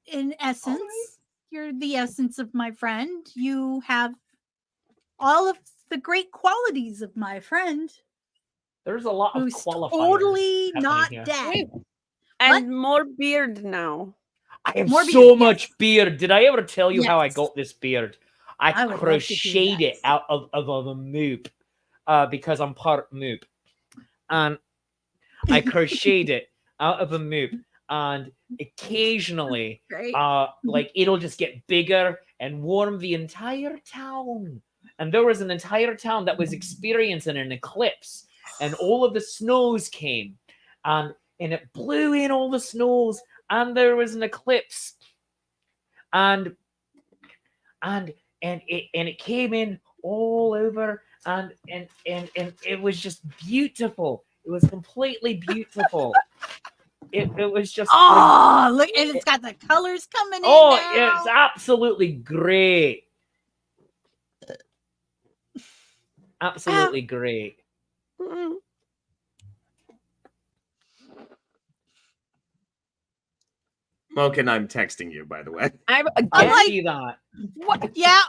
In essence, you're the essence of my friend. You have all of the great qualities of my friend, There's a lot of who's qualifiers. totally happening not here. dead. And more beard now. I have More so beard, much beard. Did I ever tell you how I Yes. got this beard? I I would love to hear crocheted it that. out of a moop because I'm part moop. And I crocheted it out of a moop. And occasionally, Great. like it'll just get bigger and warm the entire town. And there was an entire town that was experiencing an eclipse, and all of the snows came, and it blew in all the snows, and there was an eclipse, and it came in all over, and it was just beautiful. It was completely beautiful. It was just Oh, look, and it's got the colors coming in. oh, now. it's absolutely great. Absolutely great. Mm. Moken, I'm texting you, by the way. I have I'm again. like- See that? What? Yeah.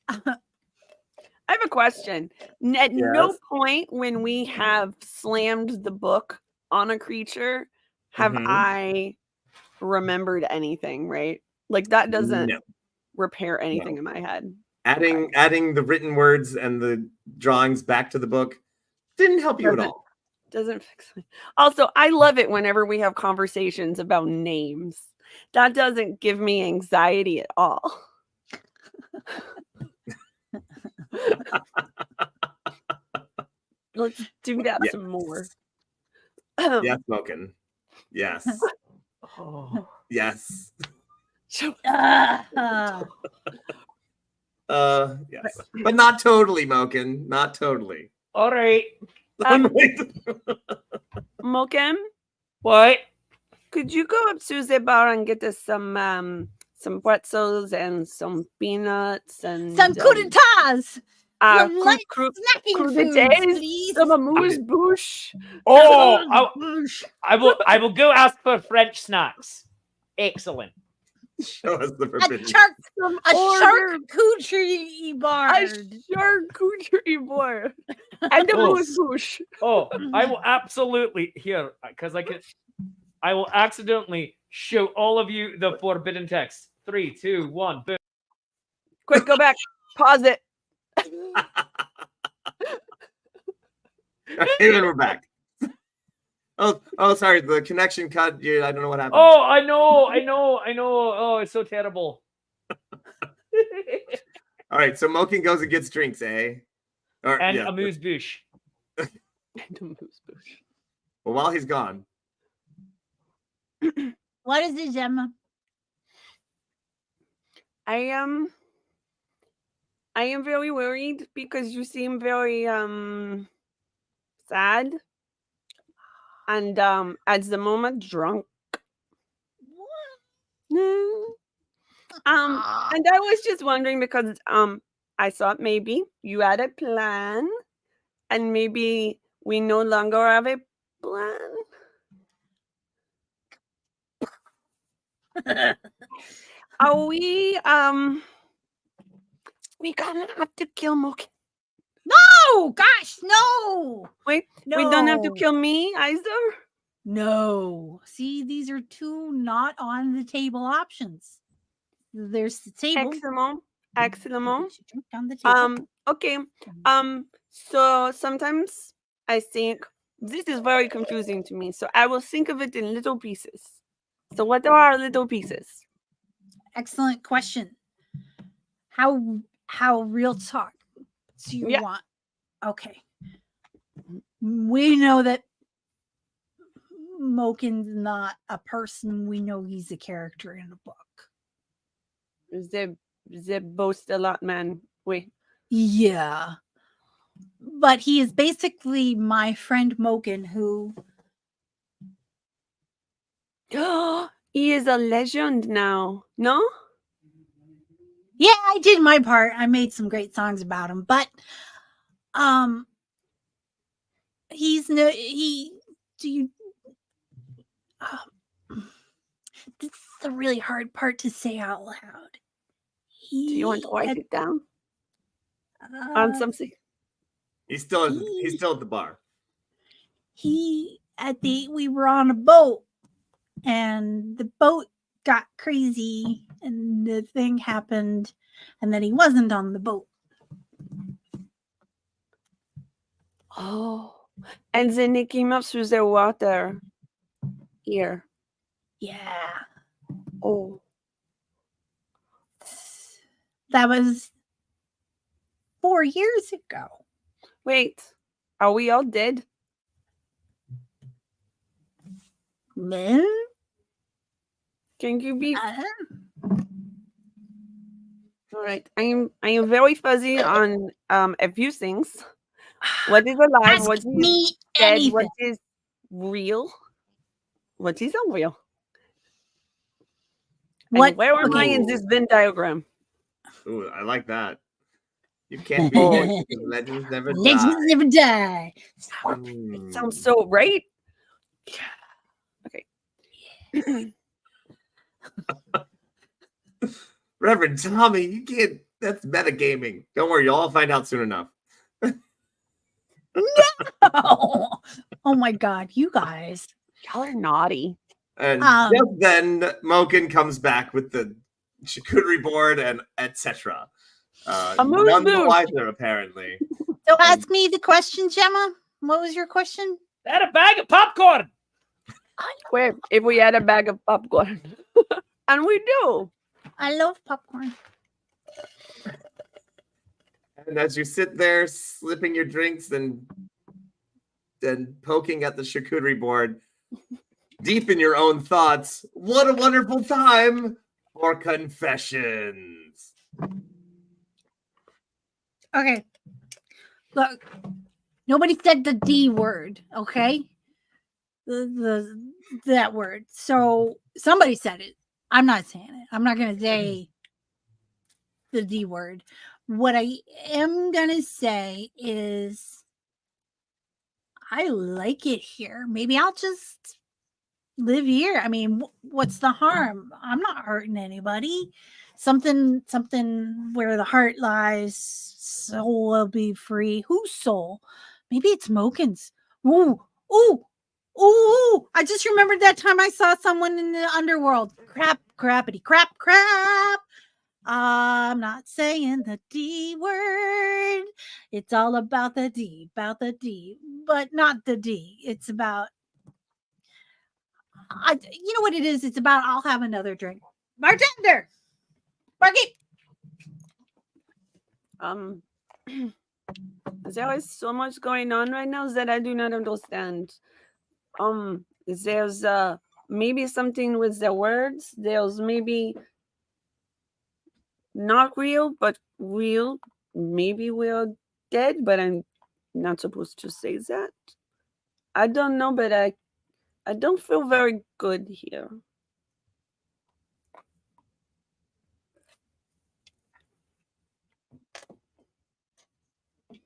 I have a question. At no Yes. point when we have slammed the book on a creature have Mhm. I remembered anything, right? Like that doesn't No. repair anything in my head. Adding the written words and the drawings back to the book didn't help you at Doesn't- all. Doesn't fix it. Also, I love it whenever we have conversations about names. That doesn't give me anxiety at all. Let's do that Yeah. some more. Yes, Moken. Yes. Oh. Yes. Ah. Yes. But not totally, Moken. Not totally. All right. Moken, What? could you go up to the bar and get us some pretzels and some peanuts and Some coups uh, some light cru- snacking crudités, foods, please. some amuse bouche. Oh, Boosh. I will go ask for French snacks. Excellent. Show us the A forbidden. charcuterie A board. charcuterie board and Oh. amuse bouche. Oh, I will absolutely here because I will accidentally show all of you the forbidden text. 3, 2, 1, boom. Quick, go back. Pause it. And we're back. Oh, sorry. The connection cut. Yeah, I don't know what happened. Oh, I know. Oh, it's so terrible. All right. So Moken goes and gets drinks, eh? Or, And yeah. amuse bouche. And amuse bouche. Well, while he's gone, What is it, Gemma? I am very worried because you seem very sad and at the moment drunk. And I was just wondering because I thought maybe you had a plan and maybe we no longer have a plan. Are we gonna have to kill Moken? Oh gosh, no. Wait, No. we don't have to kill me either. No. See, these are two not on the table options. There's the table. Excellent. Put your drink on the table. Okay. So sometimes I think this is very confusing to me. So I will think of it in little pieces. So what are our little pieces? Excellent question. How real talk do you Yeah. want? Okay. We know that Moken's not a person. We know he's a character in a book. They boast a lot, man. Wait. Yeah. But he is basically my friend Moken, who He is a legend now. No? yeah, I did my part. I made some great songs about him, but he's no he do you this is the really hard part to say out loud. Do you want to write had- it down on uh, something? he's still at the bar. we were on a boat and the boat got crazy and the thing happened and then he wasn't on the boat. Oh. And then they came up through the water here. Yeah. Oh. That was 4 years ago. Wait. Are we all dead? Man? Can you be Uh-huh. all right? I am very fuzzy on a few things. What is alive? Ask What is me dead? anything. What is real? What is unreal? And What? where am I in okay. this Venn diagram? Ooh, I like that. You can't be it, because legends never die. Legends never die. It sounds so right. Okay. Reverend Tommy, you can't. That's metagaming. Don't worry, you'll all find out soon enough. Oh my God, you guys. Y'all are naughty. And just then, Moken comes back with the charcuterie board and etc. None the wiser, apparently. So ask me the question, Gemma. What was your question? That a bag of popcorn. Wait, if we had a bag of popcorn. And we do. I love popcorn. And as you sit there slipping your drinks and poking at the charcuterie board, deep in your own thoughts, what a wonderful time for confessions. Okay. Look, nobody said the D word, okay? That word. So somebody said it. I'm not saying it. I'm not going to say the D word. What I am going to say is I like it here. Maybe I'll just live here. I mean, what's the harm? I'm not hurting anybody. Something where the heart lies, soul will be free. Whose soul? Maybe it's Moken's. Ooh. I just remembered that time I saw someone in the underworld. Crappity crap. I'm not saying the D word. It's all about the D, but not the D. It's about, you know what it is? It's about, I'll have another drink. Bartender! Barkeep! There is so much going on right now that I do not understand. There's maybe something with the words. There's maybe not real, but real. Maybe we're dead, but I'm not supposed to say that. I don't know, but I don't feel very good here.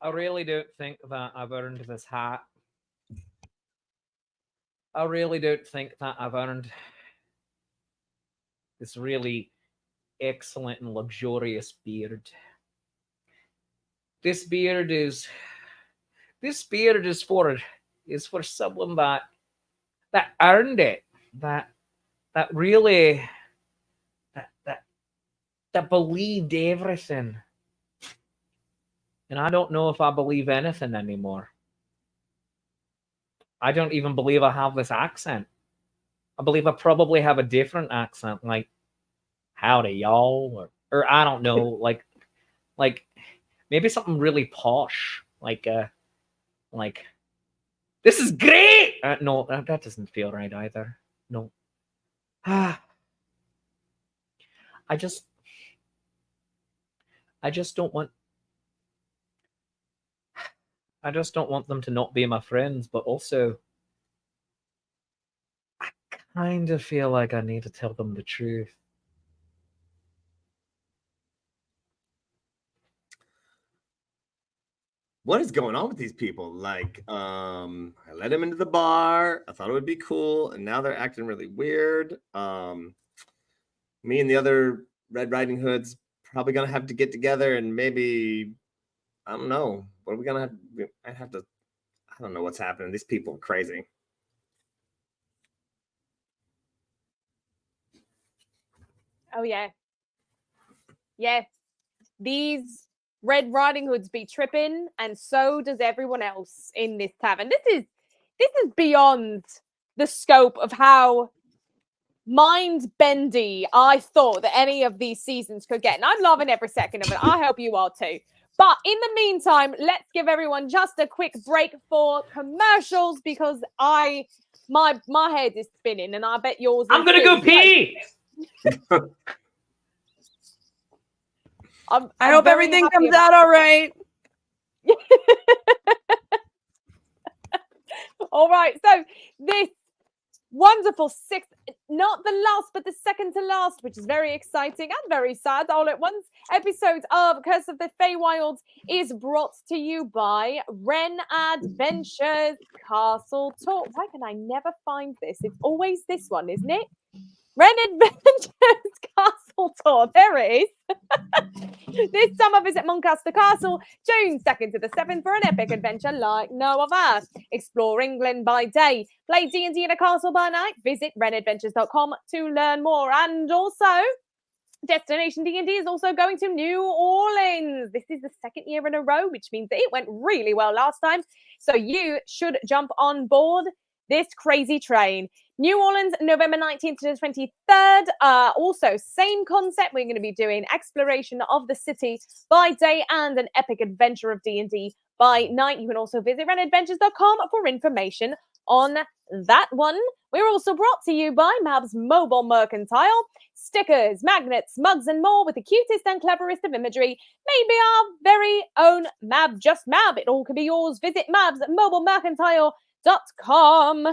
I really don't think that I've earned this hat. I really don't think that I've earned this really excellent and luxurious beard. This beard is for someone that earned it, that really that believed everything. And I don't know if I believe anything anymore. I don't even believe I have this accent. I believe I probably have a different accent, like howdy y'all, or I don't know, like maybe something really posh, like this is great. No, that doesn't feel right either. No. I just don't want them to not be my friends, but also I kind of feel like I need to tell them the truth. What is going on with these people? Like, I let them into the bar. I thought it would be cool, and now they're acting really weird. Me and the other Red Riding Hoods probably gonna have to get together and maybe, I don't know. What are we gonna have? I don't know what's happening. These people are crazy. Oh yeah. Yes. These Red Riding Hoods be tripping, and so does everyone else in this tavern. This is beyond the scope of how mind-bendy I thought that any of these seasons could get. And I'm loving every second of it. I hope you are too. But in the meantime, let's give everyone just a quick break for commercials, because my head is spinning, and I bet yours is. I'm gonna go pee. I hope everything comes out all right. All right. So this wonderful sixth, not the last, but the second to last, which is very exciting and very sad all at once, episode of Curse of the Feywild is brought to you by Ren Adventures Castle Tour. Why can I never find this? It's always this one, isn't it? Ren Adventures Castle Tour. There it is. This summer, visit Muncaster Castle, June 2nd to the 7th for an epic adventure like no other. Explore England by day, play D&D in a castle by night. Visit renadventures.com to learn more. And also, Destination D&D is also going to New Orleans. This is the second year in a row, which means that it went really well last time. So you should jump on board this crazy train. New Orleans, November 19th to the 23rd. Also, same concept. We're going to be doing exploration of the city by day and an epic adventure of D&D by night. You can also visit renadventures.com for information on that one. We're also brought to you by Mab's Mobile Mercantile. Stickers, magnets, mugs, and more with the cutest and cleverest of imagery. Maybe our very own Mab, just Mab. It all can be yours. Visit Mab's Mobile Mercantile.com.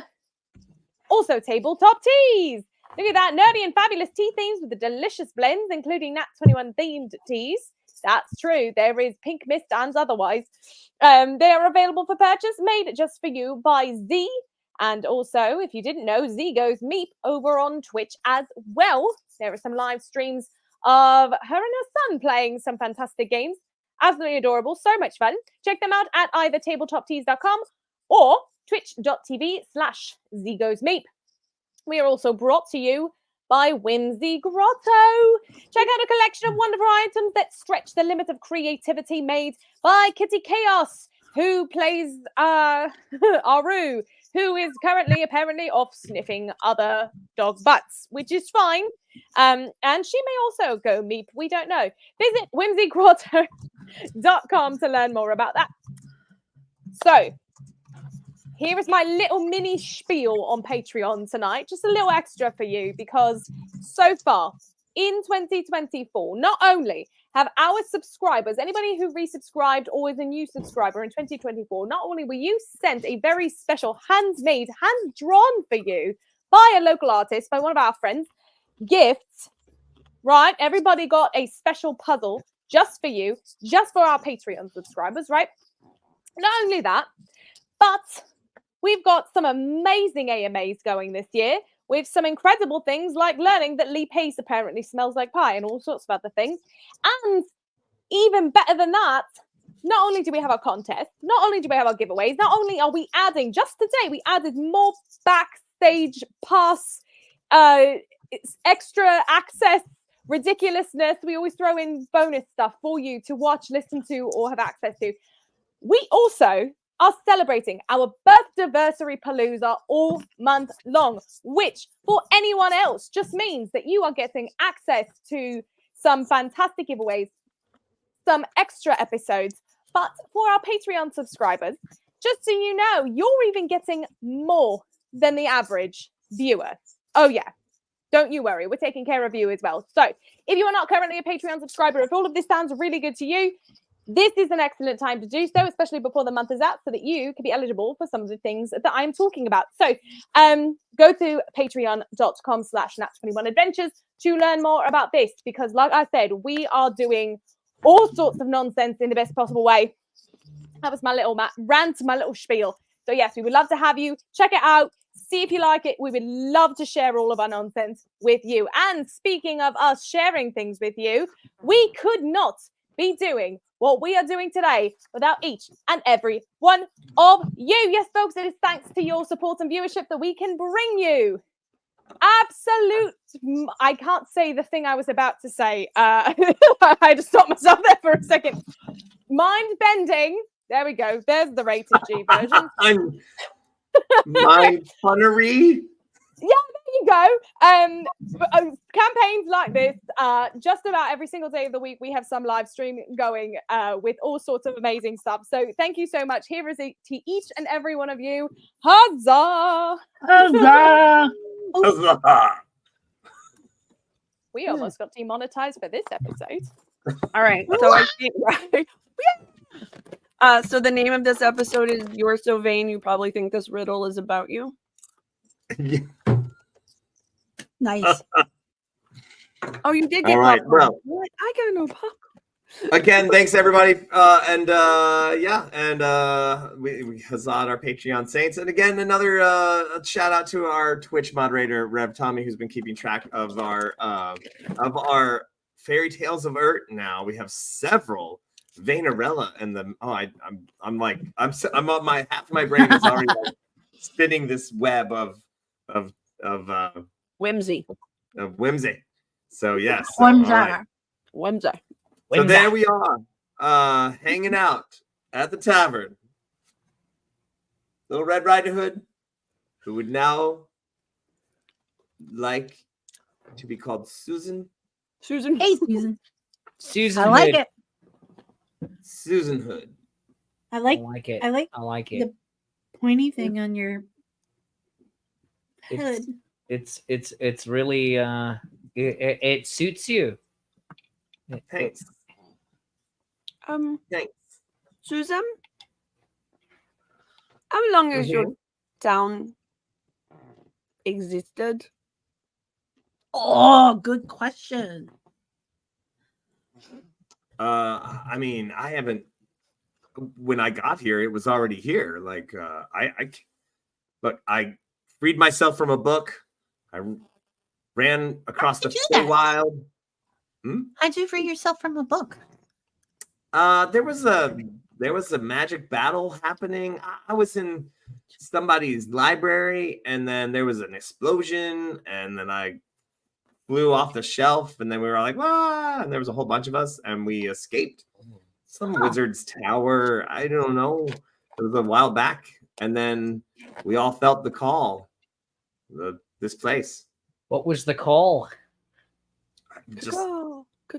Also, tabletop teas. Look at that, nerdy and fabulous tea themes with the delicious blends, including Nat 21 themed teas. That's true. There is pink mist and otherwise. They are available for purchase, made just for you by Z. And also, if you didn't know, Z goes Meep over on Twitch as well. There are some live streams of her and her son playing some fantastic games. Absolutely adorable. So much fun. Check them out at either tabletopteas.com or twitch.tv/ZGoesMeep. We are also brought to you by Whimsy Grotto. Check out a collection of wonderful items that stretch the limit of creativity made by Kitty Chaos, who plays Aru, who is currently apparently off sniffing other dog butts, which is fine. And she may also go Meep. We don't know. Visit whimsygrotto.com to learn more about that. So, here is my little mini spiel on Patreon tonight. Just a little extra for you, because so far in 2024, not only have our subscribers, anybody who resubscribed or is a new subscriber in 2024, not only were you sent a very special handmade, hand-drawn for you by a local artist, by one of our friends, gifts, right? Everybody got a special puzzle just for you, just for our Patreon subscribers, right? Not only that, but we've got some amazing AMAs going this year with some incredible things like learning that Lee Pace apparently smells like pie and all sorts of other things. And even better than that, not only do we have our contest, not only do we have our giveaways, not only are we adding, just today, we added more backstage pass, extra access, ridiculousness. We always throw in bonus stuff for you to watch, listen to, or have access to. We also are celebrating our birthdiversary palooza all month long, which for anyone else just means that you are getting access to some fantastic giveaways, some extra episodes. But for our Patreon subscribers, just so you know, you're even getting more than the average viewer. Oh yeah, don't you worry, we're taking care of you as well. So if you are not currently a Patreon subscriber, if all of this sounds really good to you, this is an excellent time to do so, especially before the month is out, so that you can be eligible for some of the things that I'm talking about. So go to patreon.com/nat21adventures to learn more about this, because like I said, we are doing all sorts of nonsense in the best possible way. That was my little rant, my little spiel. So yes, we would love to have you. Check it out. See if you like it. We would love to share all of our nonsense with you. And speaking of us sharing things with you, we could not be doing what we are doing today without each and every one of you. Yes, folks, it is thanks to your support and viewership that we can bring you absolute, I can't say the thing I was about to say. I had to stop myself there for a second. Mind-bending. There we go. There's the rated G version. Mind funnery. Yeah, there you go. Campaigns like this, just about every single day of the week, we have some live stream going with all sorts of amazing stuff. So thank you so much. Here is to each and every one of you. Huzzah! Huzzah! Huzzah! We almost got demonetized for this episode. All right. So I think, right. So the name of this episode is "You're So Vain You Probably Think This Riddle Is About You." Yeah. Nice. Oh, you did get All right, popcorn. well. What? I got no popcorn. Again, thanks everybody, we huzzah'd our Patreon saints, and again another shout out to our Twitch moderator Rev Tommy, who's been keeping track of our fairy tales of Urt. Now we have several Vainarella, and I'm on my half of my brain is already like, spinning this web of Whimsy. whimsy. So yes, Whimsy. So there we are, hanging out at the tavern. Little Red Riding Hood, who would now like to be called Susan. Susan. Hey, Susan. Susan I like Hood. it. Susan Hood. I like it. I like I like it. the pointy thing on your head. It's really it suits you. Thanks. Thanks. Susan, how long has your town existed? Oh, good question. I mean, I haven't. When I got here, it was already here. Like, I freed myself from a book. I ran across the Feywild. How'd you free yourself from a book? There was a magic battle happening. I was in somebody's library, and then there was an explosion, and then I flew off the shelf, and then we were like, "Ah!" And there was a whole bunch of us, and we escaped some wizard's tower. I don't know. It was a while back, and then we all felt the call. This place. What was the call?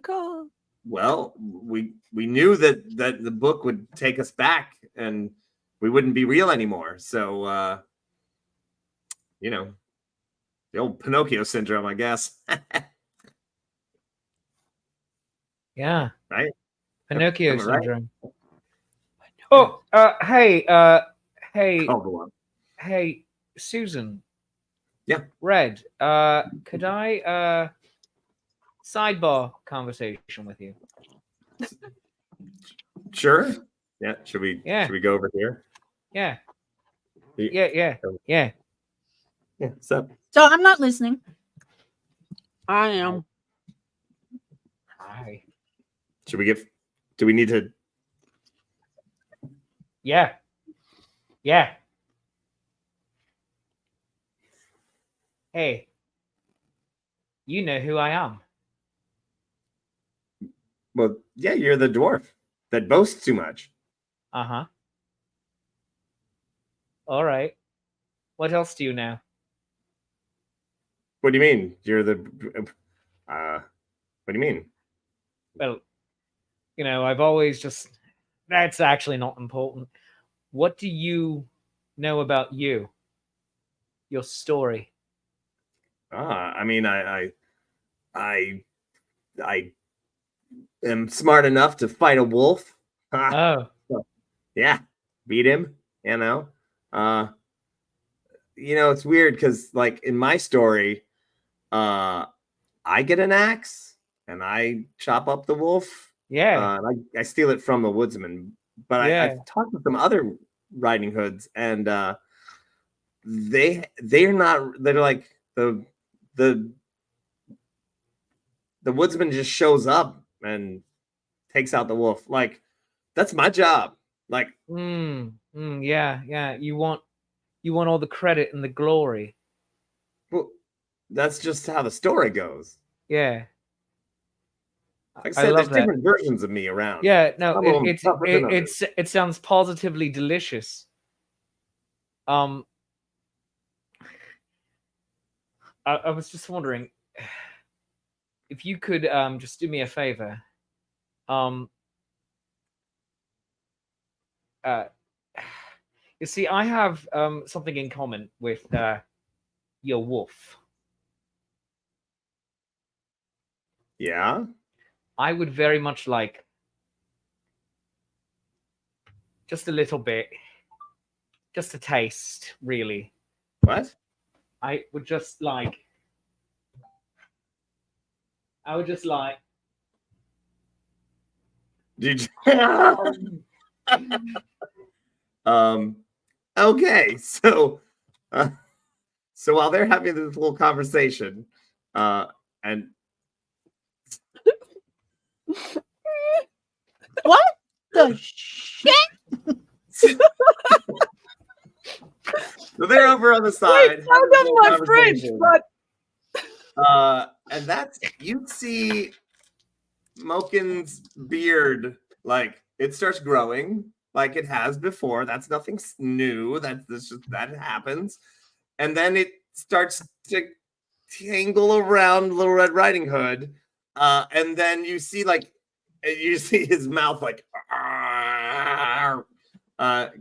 Caw. Well, we knew that the book would take us back and we wouldn't be real anymore. So, the old Pinocchio syndrome, I guess. Yeah. Right? Pinocchio Am I right? syndrome. Oh, hey, hey, Susan. Yeah. Red, could I sidebar conversation with you? Sure. Yeah. Should we go over here? Yeah. Yeah. Yeah. What's up? So I'm not listening. I am. Hi. Do we need to? Yeah. Hey, you know who I am. Well, yeah, you're the dwarf that boasts too much. Uh-huh. All right. What else do you know? What do you mean? You're the what do you mean? Well, I've always that's actually not important. What do you know about you? Your story? I mean, I am smart enough to fight a wolf. Oh. Yeah, beat him, it's weird because like in my story, I get an axe and I chop up the wolf. Yeah. I steal it from the woodsman, but I've talked with some other Riding Hoods, and they're like the woodsman just shows up and takes out the wolf. Like, that's my job. Like, yeah. You want all the credit and the glory. Well, that's just how the story goes. Yeah. Like I said, there's different versions of me around. Yeah, no, it sounds positively delicious. I was just wondering if you could just do me a favor. You see, I have something in common with your wolf. Yeah? I would very much like just a little bit, just a taste, really. What? I would just like I would just like. Did you? Okay, so while they're having this little conversation, and What the shit? so they're over on the Wait, side. sound having a of little my fridge, conversation. but And that's you see Mokin's beard, like it starts growing like it has before. That's nothing new. That happens. And then it starts to tangle around Little Red Riding Hood. And then you see his mouth like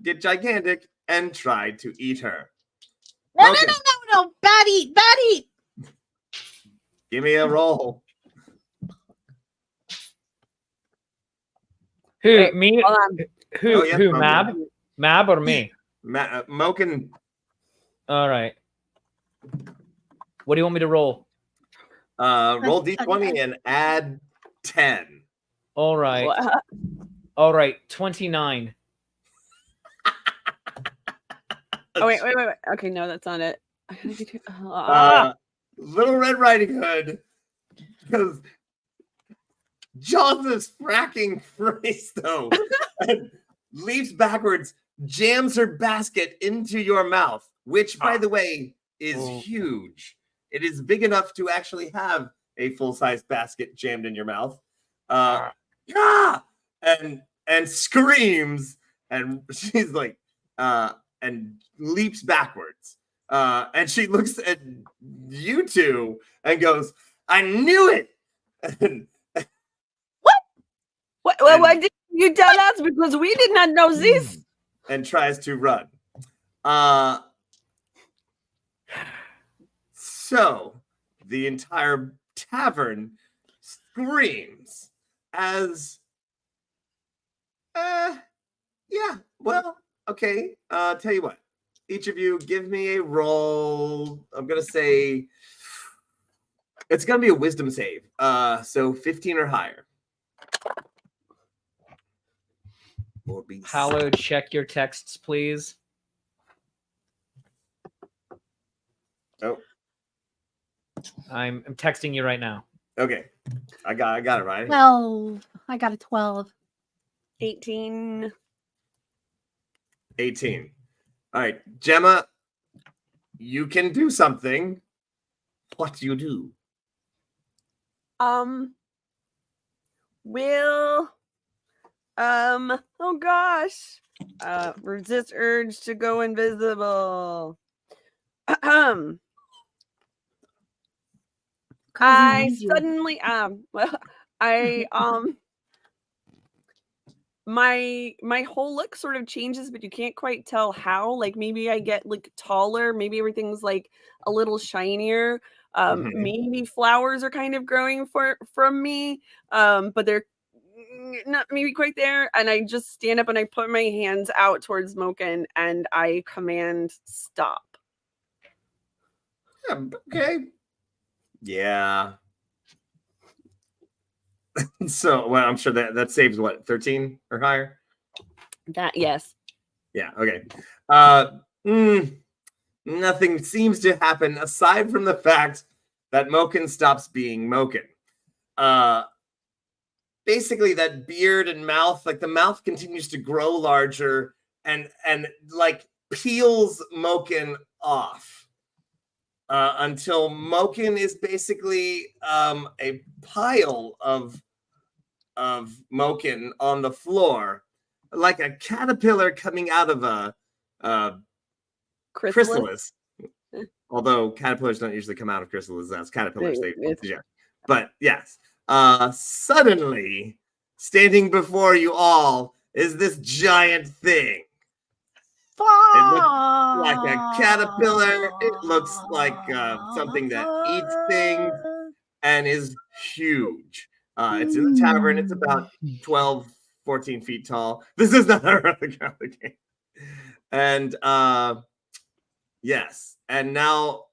get gigantic and try to eat her. No, Mokin, no. Bad eat. give me a roll. Who Wait, me? hold on. Who? Oh, yeah, who? Mokin. Mab? Mab or me? Mokin, All right. What do you want me to roll? roll d20 and add 10. All right. What? All right. 29. Oh wait. Okay, no, that's not it. I gotta get to- Little Red Riding Hood, because Jaws is fracking Fristo and leaps backwards, jams her basket into your mouth, which, by the way, is huge. It is big enough to actually have a full-size basket jammed in your mouth. And screams, and she's like, and leaps backwards. And she looks at you two and goes, I knew it. And Why did you tell us? Because we did not know this. and tries to run. So the entire tavern screams as okay. Tell you what. Each of you give me a roll. I'm gonna say it's gonna be a wisdom save. So 15 or higher. Or be Paolo, check your texts, please. Oh, I'm texting you right now. okay. I got it right. 12. I got a 12. 18. 18. All right, Gemma, you can do something. What do you do? Will oh gosh. Resist urge to go invisible. I needs you. suddenly I my whole look sort of changes, but you can't quite tell how. Like maybe I get like taller, maybe everything's like a little shinier. Maybe flowers are kind of growing from me, but they're not maybe quite there. And I just stand up and I put my hands out towards Mokin and I command stop. Okay. Yeah. So, well, I'm sure that saves what, 13 or higher? That yes. Yeah. Okay. Nothing seems to happen aside from the fact that Mokin stops being Mokin. Basically, that beard and mouth, like the mouth continues to grow larger and like peels Mokin off. Until Mokin is basically a pile of Mokin on the floor, like a caterpillar coming out of a chrysalis. Although caterpillars don't usually come out of chrysalises as caterpillars, but yes. Suddenly, standing before you all is this giant thing. It looks like a caterpillar. It looks like something that eats things and is huge. It's in the tavern. It's about 12, 14 feet tall. This is not a really game. And yes. And now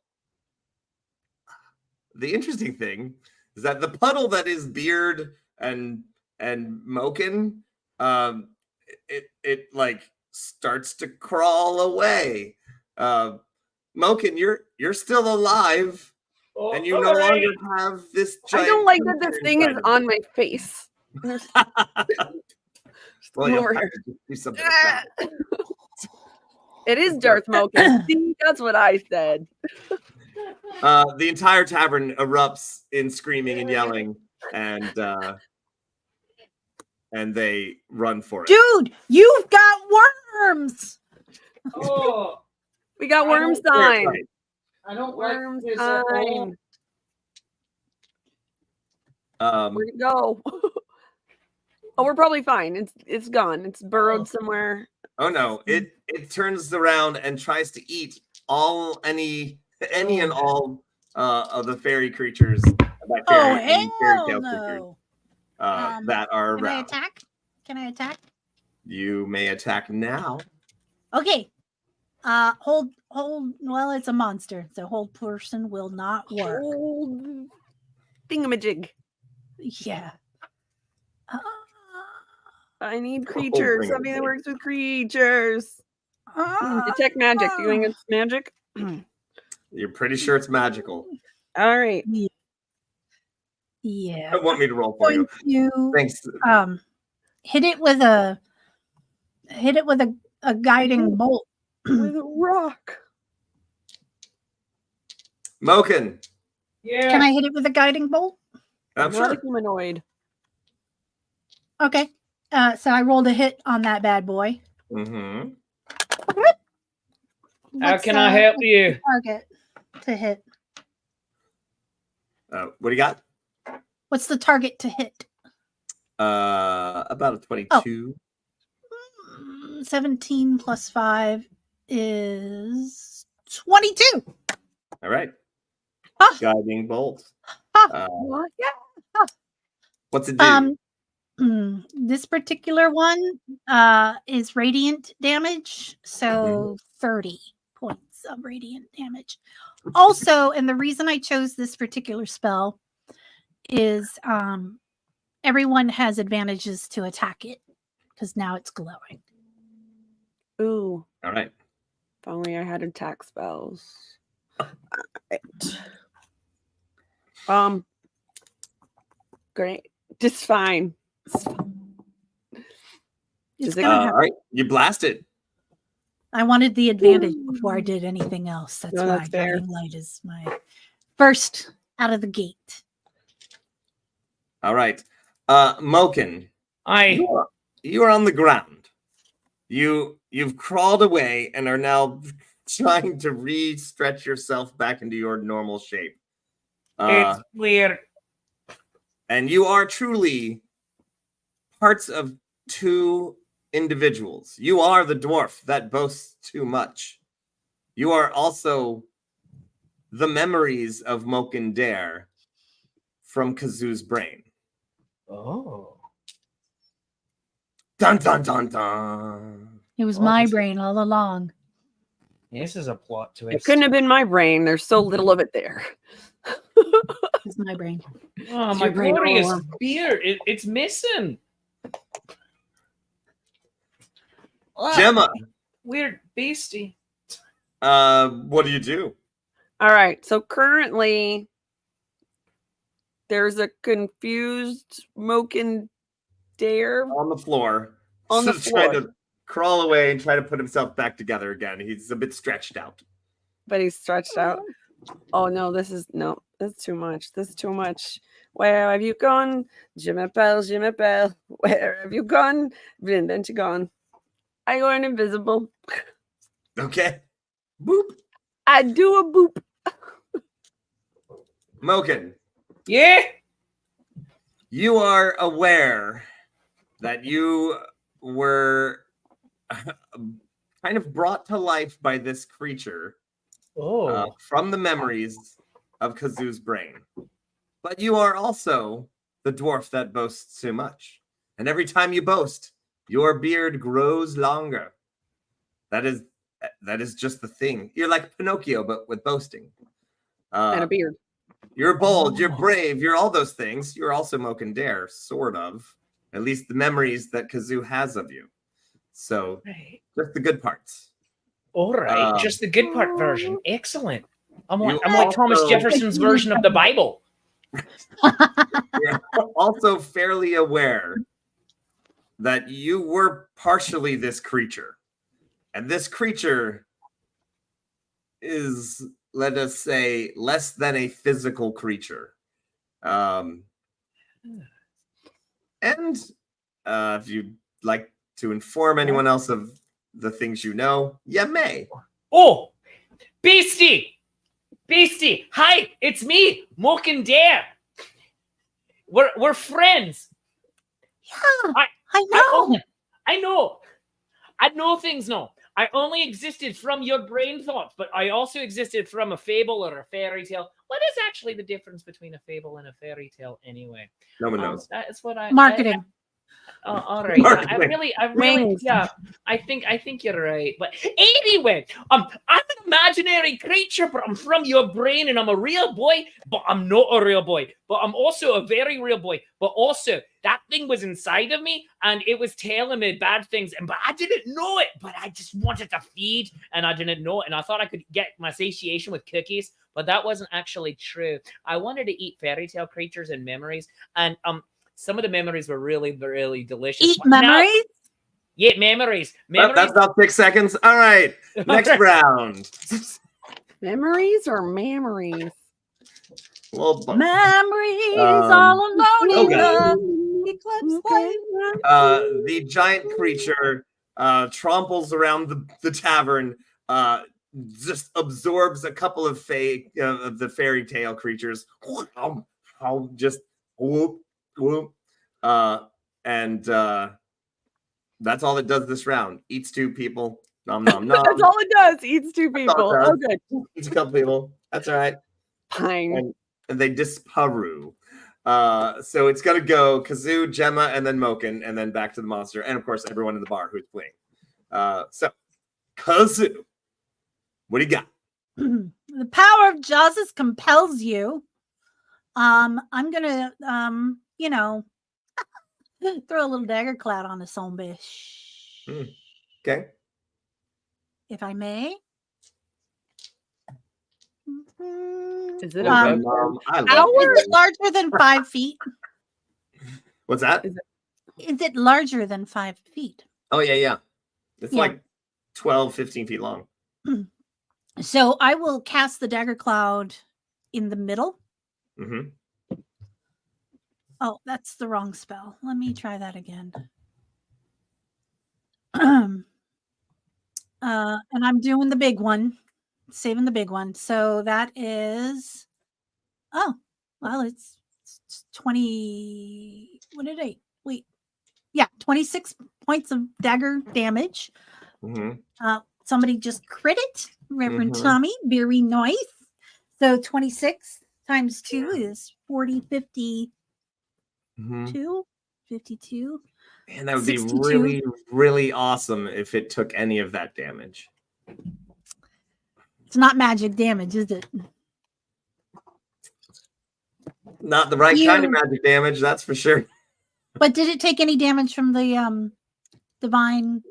the interesting thing is that the puddle that is Beard and Moken, it like starts to crawl away. Moken, you're still alive, and you no longer have this giant. I don't like that this creature thing is inside of on my face. well, you'll over have here. to do something Ah! about it. It is Darth Moken. See, that's what I said. The entire tavern erupts in screaming and yelling, and they run for it. Dude, you've got worms. Oh, We got worm don't care, sign. right. I don't Worm like this at all. sign. Where'd it go? Oh, we're probably fine. It's gone. It's burrowed somewhere. Oh no! It turns around and tries to eat any and all of the fairy creatures that Oh, fairy hell tale no. creatures that are Can I around. attack? Can I attack? You may attack now. Okay. Hold. Well, it's a monster, so hold person will not work. Old thingamajig. Yeah. I need creatures. Something that works with creatures. Detect magic. You think it's magic? You're pretty sure it's magical. All right. Yeah. Don't want me to roll for you. You Thanks. hit it with a guiding bolt. With a rock. Moken. Yeah. Can I hit it with a guiding bolt? I'm Not sure. a humanoid. Okay. So I rolled a hit on that bad boy. Mm-hmm. How can I help you? Target to hit. What do you got? What's the target to hit? About a 22. 17 plus 5 is 22. All right. Ah. Guiding bolt. Ah. Yeah. What's it do? This particular one is radiant damage, so 30 points of radiant damage. Also, and the reason I chose this particular spell is everyone has advantages to attack it because now it's glowing. Ooh. All right. If only I had attack spells. Right. Great. Just fine. It's Is it- gonna All happen. right. You blast it. I wanted the advantage before I did anything else. That's No, why that's fair. guiding light is my first out of the gate. All right. Moken, you are on the ground. You've crawled away and are now trying to re-stretch yourself back into your normal shape. It's weird. And you are truly parts of two individuals. You are the dwarf that boasts too much. You are also the memories of Moken Dare from Kazoo's brain. Oh. Dun dun dun dun. It was Oh, my this is- brain all along. This is a plot It twist. couldn't have been my brain. There's so little of it there. It's my brain. Oh, It's my your brain all glorious along. beard. It's missing. Gemma, Weird beastie. what do you do? All right. So currently, there's a confused Moken Dare. On the floor. On the Just trying floor. to crawl away and try to put himself back together again. He's a bit stretched out. But he's stretched out. Oh no, that's too much. This is too much. Where have you gone? Je m'appelle. Where have you gone? Been then gone. I go invisible. Okay. Boop. I do a boop. Moken, Yeah. you are aware that you were kind of brought to life by this creature Oh. from the memories of Kazoo's brain. But you are also the dwarf that boasts too much. And every time you boast, your beard grows longer. That is just the thing. You're like Pinocchio, but with boasting. And a beard. You're bold, you're brave, you're all those things. You're also Moke and Dare, sort of. At least the memories that Kazoo has of you. So, Right. just the good parts. All right, Um, just the good part version. Excellent. I'm You like Thomas also- Jefferson's version of the Bible. You're also fairly aware that you were partially this creature. And this creature is, let us say, less than a physical creature. And if you'd like to inform anyone else of the things you know, you may. Oh, Beastie! Hi, it's me, Moke and Dare. We're friends. Yeah, I I know things now. I only existed from your brain thoughts, but I also existed from a fable or a fairy tale. What is actually the difference between a fable and a fairy tale anyway? No one knows. That's what I Marketing. all right. Marketing. I really, Wings. yeah. I think you're right. But anyway, I'm an imaginary creature, but I'm from your brain, and I'm a real boy, but I'm not a real boy. But I'm also a very real boy. But also, that thing was inside of me, and it was telling me bad things, but I didn't know it. But I just wanted to feed, and I didn't know it. And I thought I could get my satiation with cookies, but that wasn't actually true. I wanted to eat fairy tale creatures and memories, and some of the memories were really, really delicious. Eat But now- memories. yeah, memories. That's about 6 seconds. All right. Next round. Memories or memories? Well, Memories all alone in okay. the eclipse light. The giant creature tromples around the tavern, just absorbs a couple of the fairy tale creatures. Just whoop, whoop. And that's all it does this round. Eats 2 people. Nom nom nom. That's all it does. Eats 2 That's all people. it Oh, does. good. Eats a couple people. That's all right. Fine. And they disparu. So it's gonna go Kazoo, Gemma, and then Moken, and then back to the monster, and of course everyone in the bar who's playing. So Kazoo, what do you got? The power of justice compels you. I'm gonna throw a little dagger cloud on the zombie. Okay. If I may. Is it Well a done, big Mom. I love Ow. Is you. it larger than 5 feet? What's that? Is it larger than 5 feet? Oh yeah. It's Yeah. like 12, 15 feet long. So I will cast the dagger cloud in the middle. Mm-hmm. Oh, that's the wrong spell. Let me try that again. And I'm doing the big one, saving the big one. So that is, oh, well, it's 20. What did I wait? Yeah, 26 points of dagger damage. Mm-hmm. Somebody just crit it, Reverend Mhm. Tommy, very nice. So 26 times 2 is 40, 52, Mm-hmm. 52. Man, that would be 62. really, really awesome if it took any of that damage. It's not magic damage, is it? Not the right kind of magic damage, that's for sure. But did it take any damage from the divine?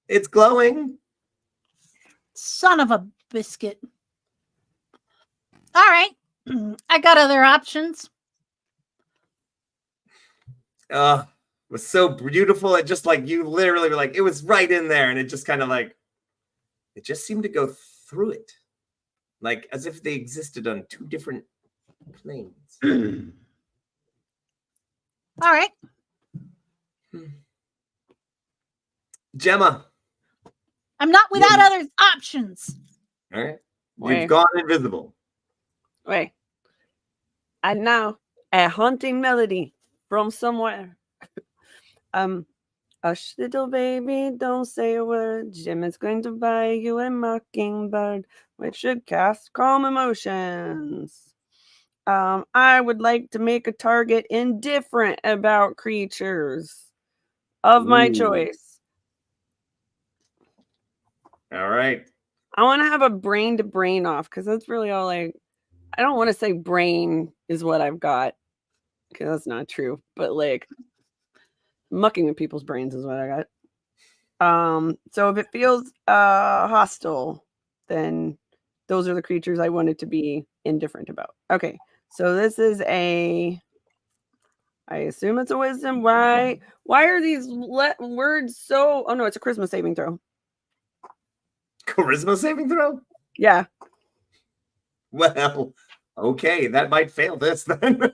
It's glowing. Son of a biscuit. All right. I got other options. It was so beautiful. It just like you literally were like, it was right in there, and it just kind of like it just seemed to go through it. Like as if they existed on 2 different planes. All right. Gemma. I'm not without Yeah. other options. All right. Wait. You've gone invisible. Wait. And now a haunting melody from somewhere. Hush, little baby, don't say a word. Jim is going to buy you a mockingbird, which should cast calm emotions. I would like to make a target indifferent about creatures of my Ooh. choice. All right. I want to have a brain to brain off because that's really all I don't want to say brain is what I've got because that's not true. But like mucking with people's brains is what I got. So if it feels hostile, then those are the creatures I wanted to be indifferent about. Okay, so this is I assume it's a wisdom. Why are these words so? Oh no, it's a charisma saving throw. Charisma saving throw? Yeah. Well, okay, that might fail this then.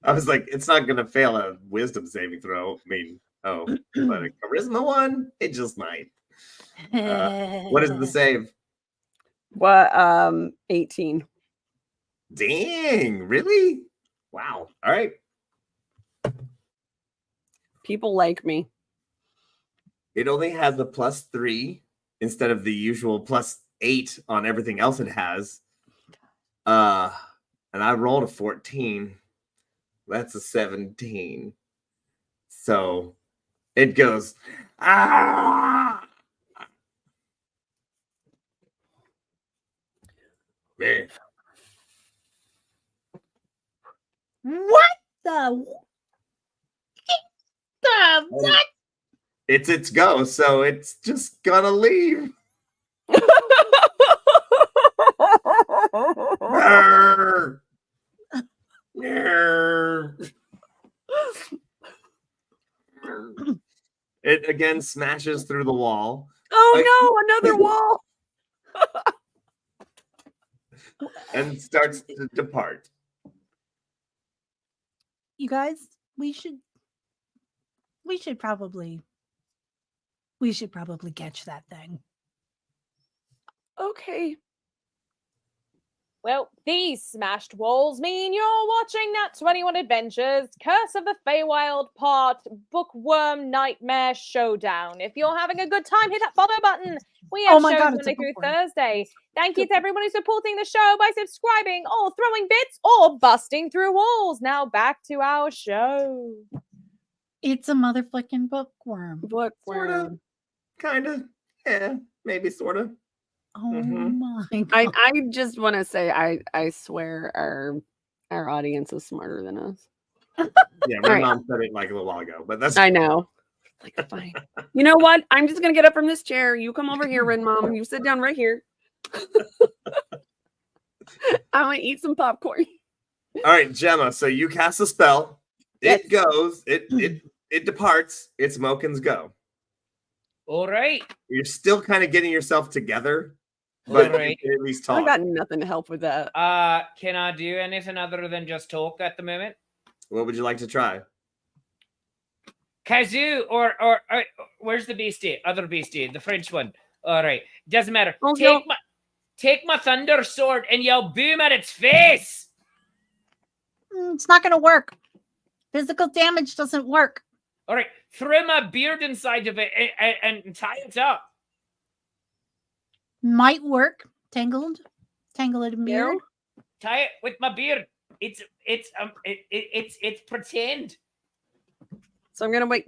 I was like, it's not gonna fail a wisdom saving throw. I mean, but a charisma one, it just might. What is the save? What? 18. Dang, really? Wow. All right. People like me. It only has a +3 instead of the usual +8 on everything else it has. And I rolled a 14. That's a 17. So it goes, ah! Man. What the? What? It's its go, so it's just gonna leave. Arr! Arr! It again smashes through the wall. Oh no, another wall. And starts to depart. You guys, we should probably catch that thing. Okay. Well, these smashed walls mean you're watching Nat 21 Adventures, Curse of the Feywild Part Bookworm Nightmare Showdown. If you're having a good time, hit that follow button. We have shows Monday through Thursday. Thank you to everyone who's supporting the show by subscribing or throwing bits or busting through walls. Now back to our show. It's a motherfucking bookworm. Bookworm. Kind of. Yeah, maybe sort of. Oh my God. I just want to say I swear our audience is smarter than us. Yeah, my mom said it like a little while ago, but that's I know. Like, fine. You know what? I'm just gonna get up from this chair. You come over here, Ren Mom. You sit down right here. I want to eat some popcorn. All right, Gemma. So you cast a spell. It goes. It departs. It's Mokin's go. All right. You're still kind of getting yourself together, but Right. you can at least talk. I got nothing to help with that. Can I do anything other than just talk at the moment? What would you like to try? Kazoo or where's the beastie? Other beastie, the French one. All right, doesn't matter. Oh, Take my thunder sword and yell boom at its face. It's not going to work. Physical damage doesn't work. All right, throw my beard inside of it and tie it up. Might work. Tangle it in beard. Tie it with my beard. It's pretend. So I'm gonna I'm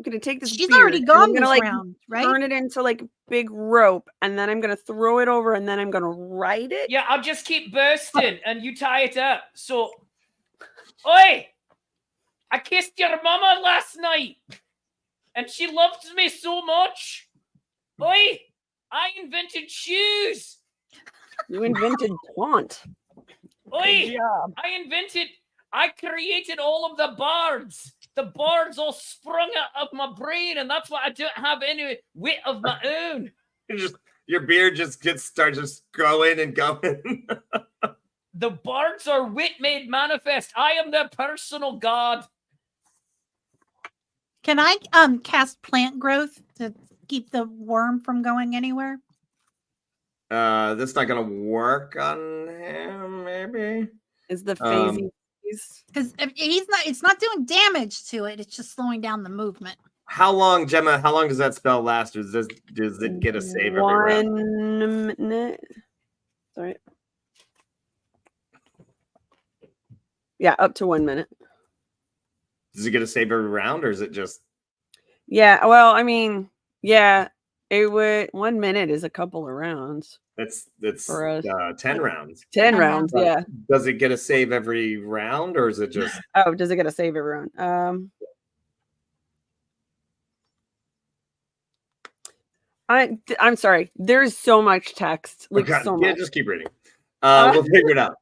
gonna take this. She's beard, already gone I'm gonna, this round, right? Turn it into like big rope, and then I'm gonna throw it over, and then I'm gonna ride it. Yeah, I'll just keep bursting, and you tie it up. So, oi! I kissed your mama last night, and she loves me so much. Oi! I invented shoes. You invented twant. Oi! I created all of the bards. The bards all sprung out of my brain, and that's why I don't have any wit of my own. Your beard just starts just growing and going. The bards are wit made manifest. I am their personal god. Can I cast plant growth to keep the worm from going anywhere? That's not gonna work on him, maybe. Is the phasing because it's not doing damage to it, it's just slowing down the movement. How long, Gemma, does that spell last? Or does it get a save every round? 1 minute. Sorry. Yeah, up to 1 minute. Does it get a save every round, or is it just? Yeah, well, I mean, yeah, It would 1 minute is a couple of rounds. It's For us. 10 rounds. 10 10 rounds, But yeah. Does it get a save every round, or is it just? Oh, does it get a save every round? I'm sorry. There's so much text. Like Okay, so yeah, much. just keep reading. We'll figure it out.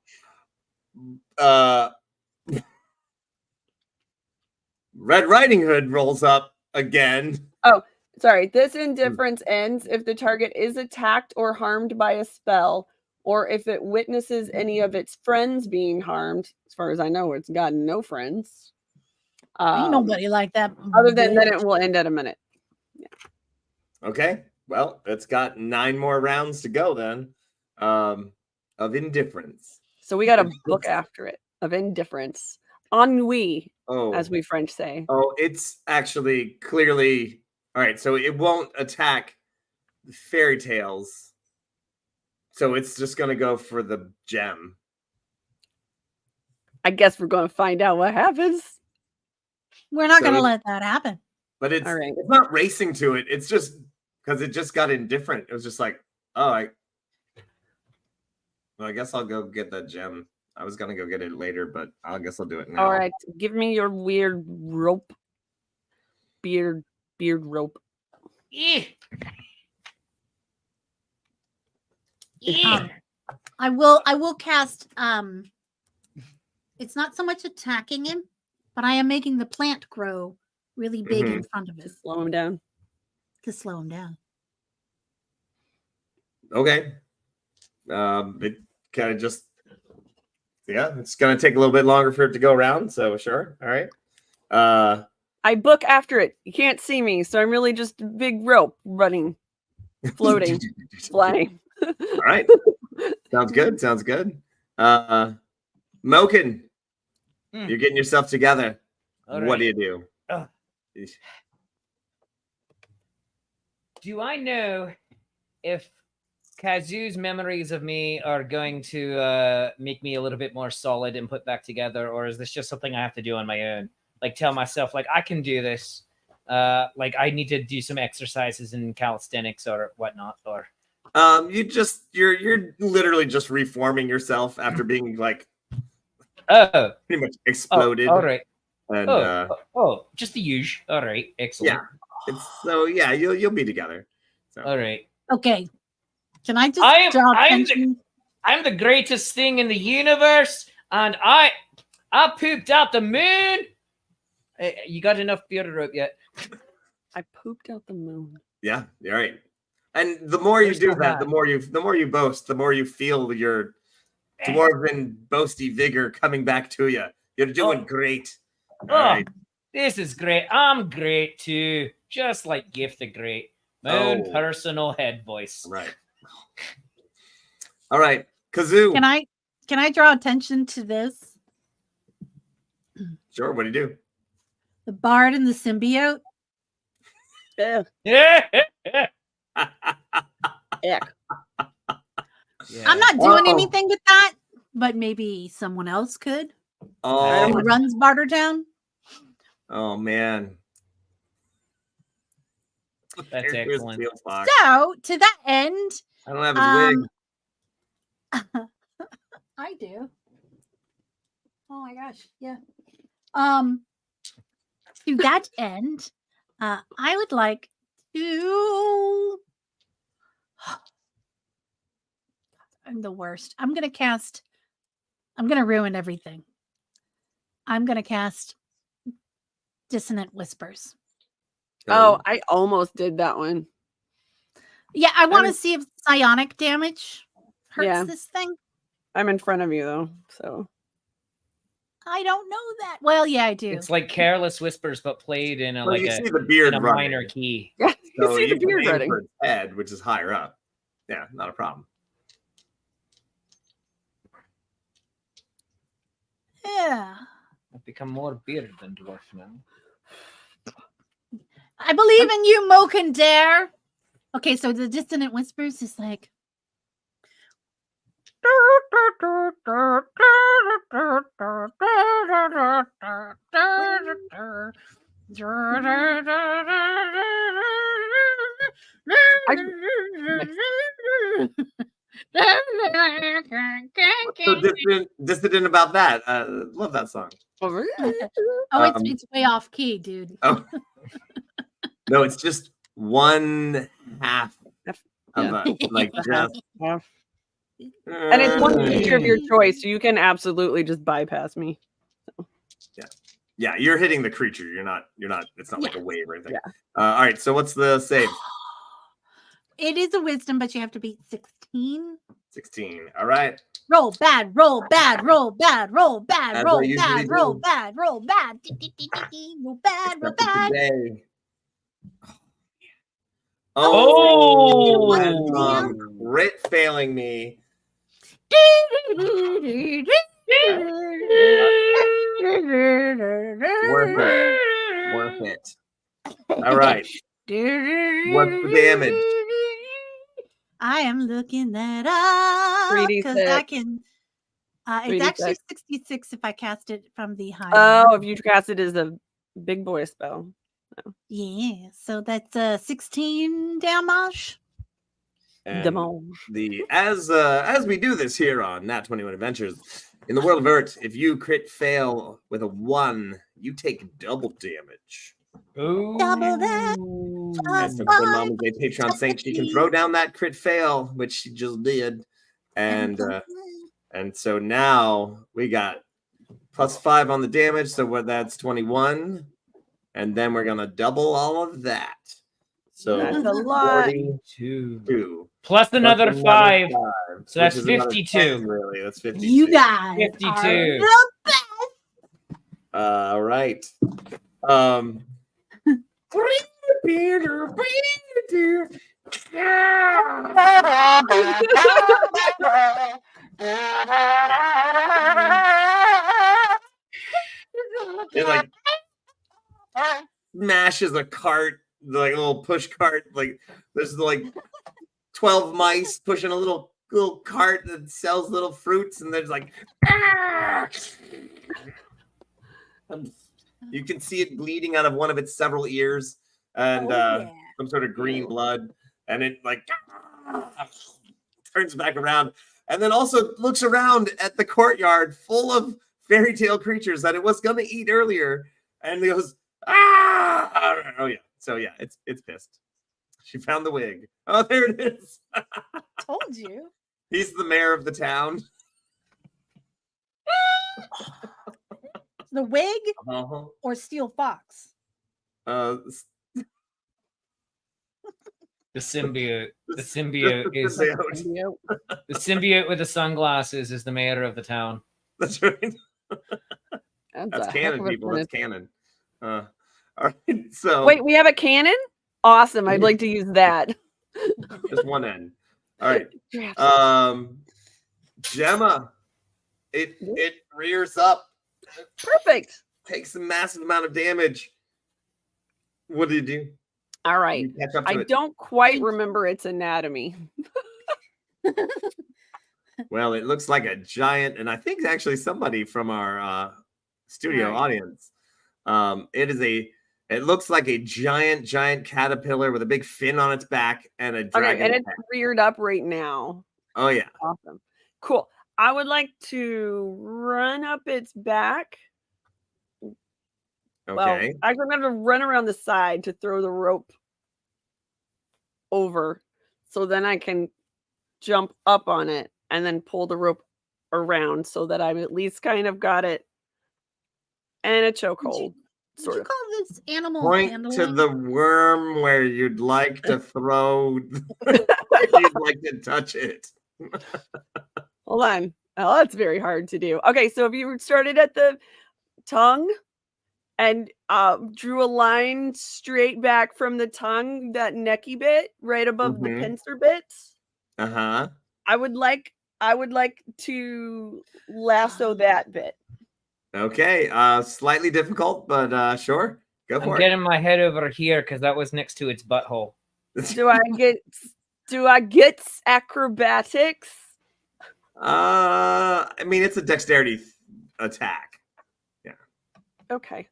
Red Riding Hood rolls up again. Sorry. This indifference ends if the target is attacked or harmed by a spell, or if it witnesses any of its friends being harmed. As far as I know, it's got no friends. Ain't nobody like that. Other than that, bitch. it will end at a minute. Okay, well, it's got 9 more rounds to go then. Of indifference. So we got a book after it of indifference. Ennui, Oh, as we French say. oh, it's actually clearly all right. So it won't attack the fairy tales. So it's just gonna go for the gem. I guess we're going to find out what happens. We're not So going to it- let that happen. But it's All right. it's not racing to it. It's just because it just got indifferent. It was just like, oh, I guess I'll go get that gem. I was gonna go get it later, but I guess I'll do it now. All right. Give me your weird rope. Beard rope. Eh. Um, I will cast it's not so much attacking him, but I am making the plant grow really big in front of it Slow him down. to slow him down. Okay. It kind of just, yeah, it's gonna take a little bit longer for it to go around. So sure, all right. I book after it. You can't see me, so I'm really just a big rope running, floating, flying. All right. Sounds good. Sounds good. Moken, you're getting yourself together. All What do right. you do? Do I know if Kazu's memories of me are going to make me a little bit more solid and put back together, or is this just something I have to do on my own? Like tell myself, like I can do this. Like I need to do some exercises in calisthenics or whatnot, or You're literally just reforming yourself after being like pretty much exploded. all right. And Just the usual. All right, excellent. yeah, you'll be together. So. All right. Okay. Can I just I'm the greatest thing in the universe, and I pooped out the moon. You got enough beard rope yet? I pooped out the moon. Yeah, you're right. And the more you do that, the more you boast, the more you feel your dwarven boasty vigor coming back to you. You're doing great. All right. This is great. I'm great too. Just like Gift the Great. My own personal head voice. Right. All right. Kazoo. Can I draw attention to this? Sure. What do you do? The bard and the symbiote. Yeah. Yeah. I'm not doing anything with that, but maybe someone else could. Oh, Who runs Bartertown? oh man. That's Here's excellent. Steel Fox. So to that end, I don't have his wig. I do. Oh my gosh, yeah. To that end, I would like to. I'm the worst. I'm gonna ruin everything. I'm gonna cast Dissonant Whispers. Oh, I almost did that one. Yeah, I want to see if psionic damage hurts Yeah. this thing. I'm in front of you though, so I don't know that. Well, yeah, I do. It's like Careless Whispers, but played in a Well, like you a, see the beard in a running. minor key. yeah, you So see the you can beard aim running. for its head, which is higher up. Yeah, not a problem. Yeah. I've become more beard than dwarf now. I believe in you, Moken Dare. Okay, so the Dissonant Whispers is like. So dissident about that. Love that song. Oh, Um, it's way off key, dude. Oh. No, it's just one half of like just. And it's one feature of your choice, so you can absolutely just bypass me. Yeah, you're hitting the creature. You're not. It's not like a wave or anything. Yeah. All right. So what's the save? It is a wisdom, but you have to beat 16. 16. All right. Roll bad, roll bad, roll bad, roll bad, As roll I usually bad, roll do. bad, roll bad, roll bad, roll Except for bad. today. Oh! And, crit failing me. Worth it. All right. What's the damage? I am looking that up 3d6. because I can. It's 3d6. actually 66 if I cast it from the high. Oh, if you cast it as a big boy spell. Yeah, so that's 16 damage. And as we do this here on Nat 21 Adventures, in the world of Urt, if you crit fail with a 1, you take double damage. Ooh. Double that. And for the Mama's Day Patreon Saint, she can throw down that crit fail, which she just did. And so now we got +5 on the damage, so that's 21. And then we're gonna double all of that. So That's a lot. 42. Plus another 5. So that's which is another 52. 10, really. That's 52. You guys 52. are the best. All right. It like smashes a cart, like a little push cart. Like there's like 12 mice pushing a little cart that sells little fruits, and there's like you can see it bleeding out of one of its several ears, and some sort of green blood, and it like turns back around, and then also looks around at the courtyard full of fairy tale creatures that it was gonna eat earlier, and it goes, ah! Oh yeah, so yeah, it's pissed. She found the wig. Oh, there it is. Told you. He's the mayor of the town. The wig Uh-huh. or Steel Fox? The symbiote. The symbiote is Symbiote. the symbiote with the sunglasses is the mayor of the town. That's right. a That's heck canon, of a people. finish. That's canon. All right. So Wait, we have a cannon? Awesome. I'd like to use that. just one end. All right. Yeah. Gemma, it rears up, Perfect. takes a massive amount of damage. What do you do? All right. You catch up to I it. don't quite remember its anatomy. Well, it looks like a giant, and I think actually somebody from our studio Right. audience. It looks like a giant caterpillar with a big fin on its back and a dragon. Okay, and it's head. reared up right now. Oh yeah. Awesome. Cool. I would like to run up its back. Okay. Well, actually, I'm going to run around the side to throw the rope over, so then I can jump up on it and then pull the rope around, so that I've at least kind of got it in a chokehold. Would you call this animal Point handling? to the worm where you'd like to throw. Where you'd like to touch it. Hold on. Oh, that's very hard to do. Okay, so if you started at the tongue and drew a line straight back from the tongue, that necky bit right above the pincer bit, Uh-huh. I would like to lasso that bit. Okay. Slightly difficult, but sure. Go I'm for getting my head over here because that was next to its butthole. it. Do I get acrobatics? I mean, it's a dexterity attack. Yeah. Okay.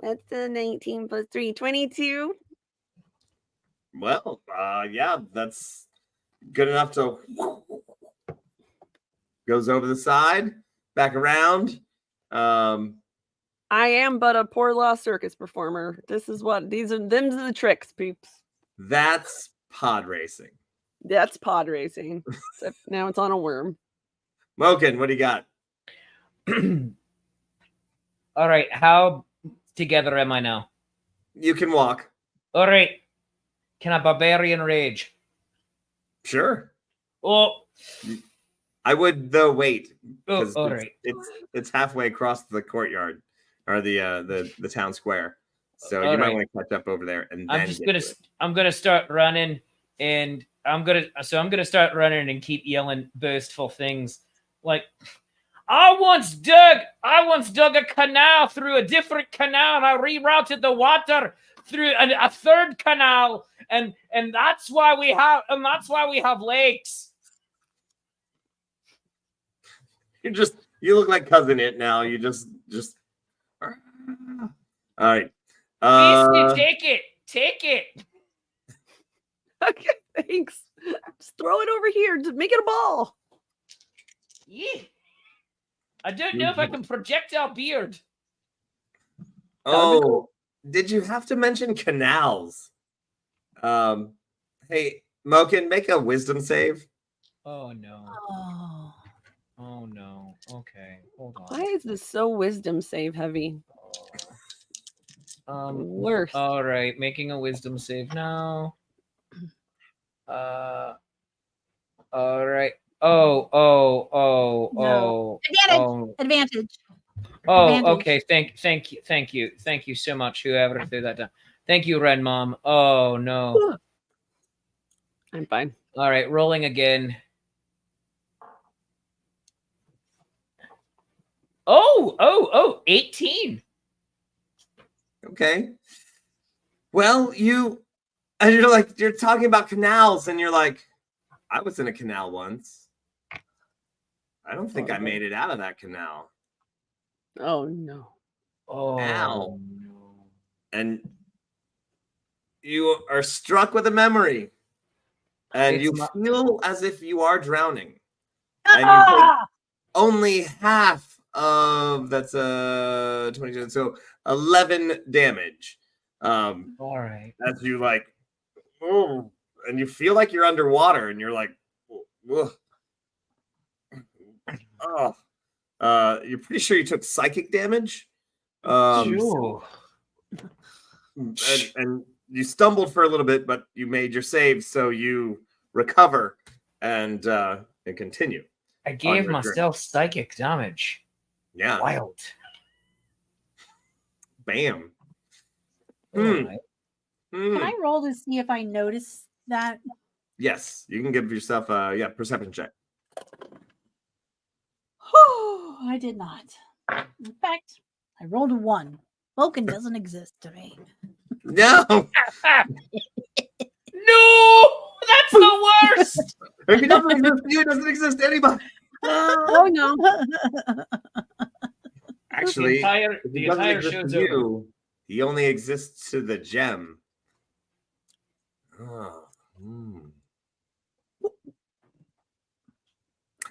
That's a 19 plus 3, 22. Well, yeah, that's good enough to goes over the side, back around. I am but a poor lost circus performer. Them's the tricks, peeps. That's pod racing. That's pod racing. Except now it's on a worm. Moken, what do you got? All right, how together am I now? You can walk. All right, can I barbarian rage? Sure. Oh, I would though wait. oh, 'Cause all it's, right. it's halfway across the courtyard or the town square. So All you might right. want to catch up over there and I'm then just get gonna to it. I'm gonna start running, and I'm gonna start running and keep yelling boastful things like, I once dug a canal through a different canal, and I rerouted the water through a third canal, and that's why we have lakes. You look like Cousin It now. You just all right. Beastie, take it. Okay, thanks. Just throw it over here. Just make it a ball. Yeah. I don't know if I can projectile beard. Oh, did you have to mention canals? Hey, Moken, make a wisdom save. Oh no. Oh. Oh no. Okay, hold on. Why is this so wisdom save heavy? Worse. All right, making a wisdom save now. All right. No. Oh. Advantage. Oh, Advantage. okay. Thank you so much. Whoever threw that down. Thank you, Ren Mom. Oh no. I'm fine. All right, rolling again. Oh, 18. Okay. Well, you're talking about canals, and you're like, I was in a canal once. I don't think I made it out of that canal. Oh no. Oh Ow. no. And you are struck with a memory. And It's you my- feel as if you are drowning. And you take only half of that's 22, so 11 damage. All right. As you like, oh, and you feel like you're underwater, and you're like, ugh. Oh, you're pretty sure you took psychic damage. Sure. And you stumbled for a little bit, but you made your save, so you recover and continue. I gave your myself psychic damage. Yeah. Wild. Bam. All right. Can I roll to see if I notice that? Yes, you can give yourself a perception check. I did not. In fact, I rolled a 1. Vulcan doesn't exist to me. No, No, that's the worst. if he doesn't exist to you, it doesn't exist to anybody. Oh no. Actually, the if he doesn't entire exist show's to over. you, he only exists to the gem. Oh.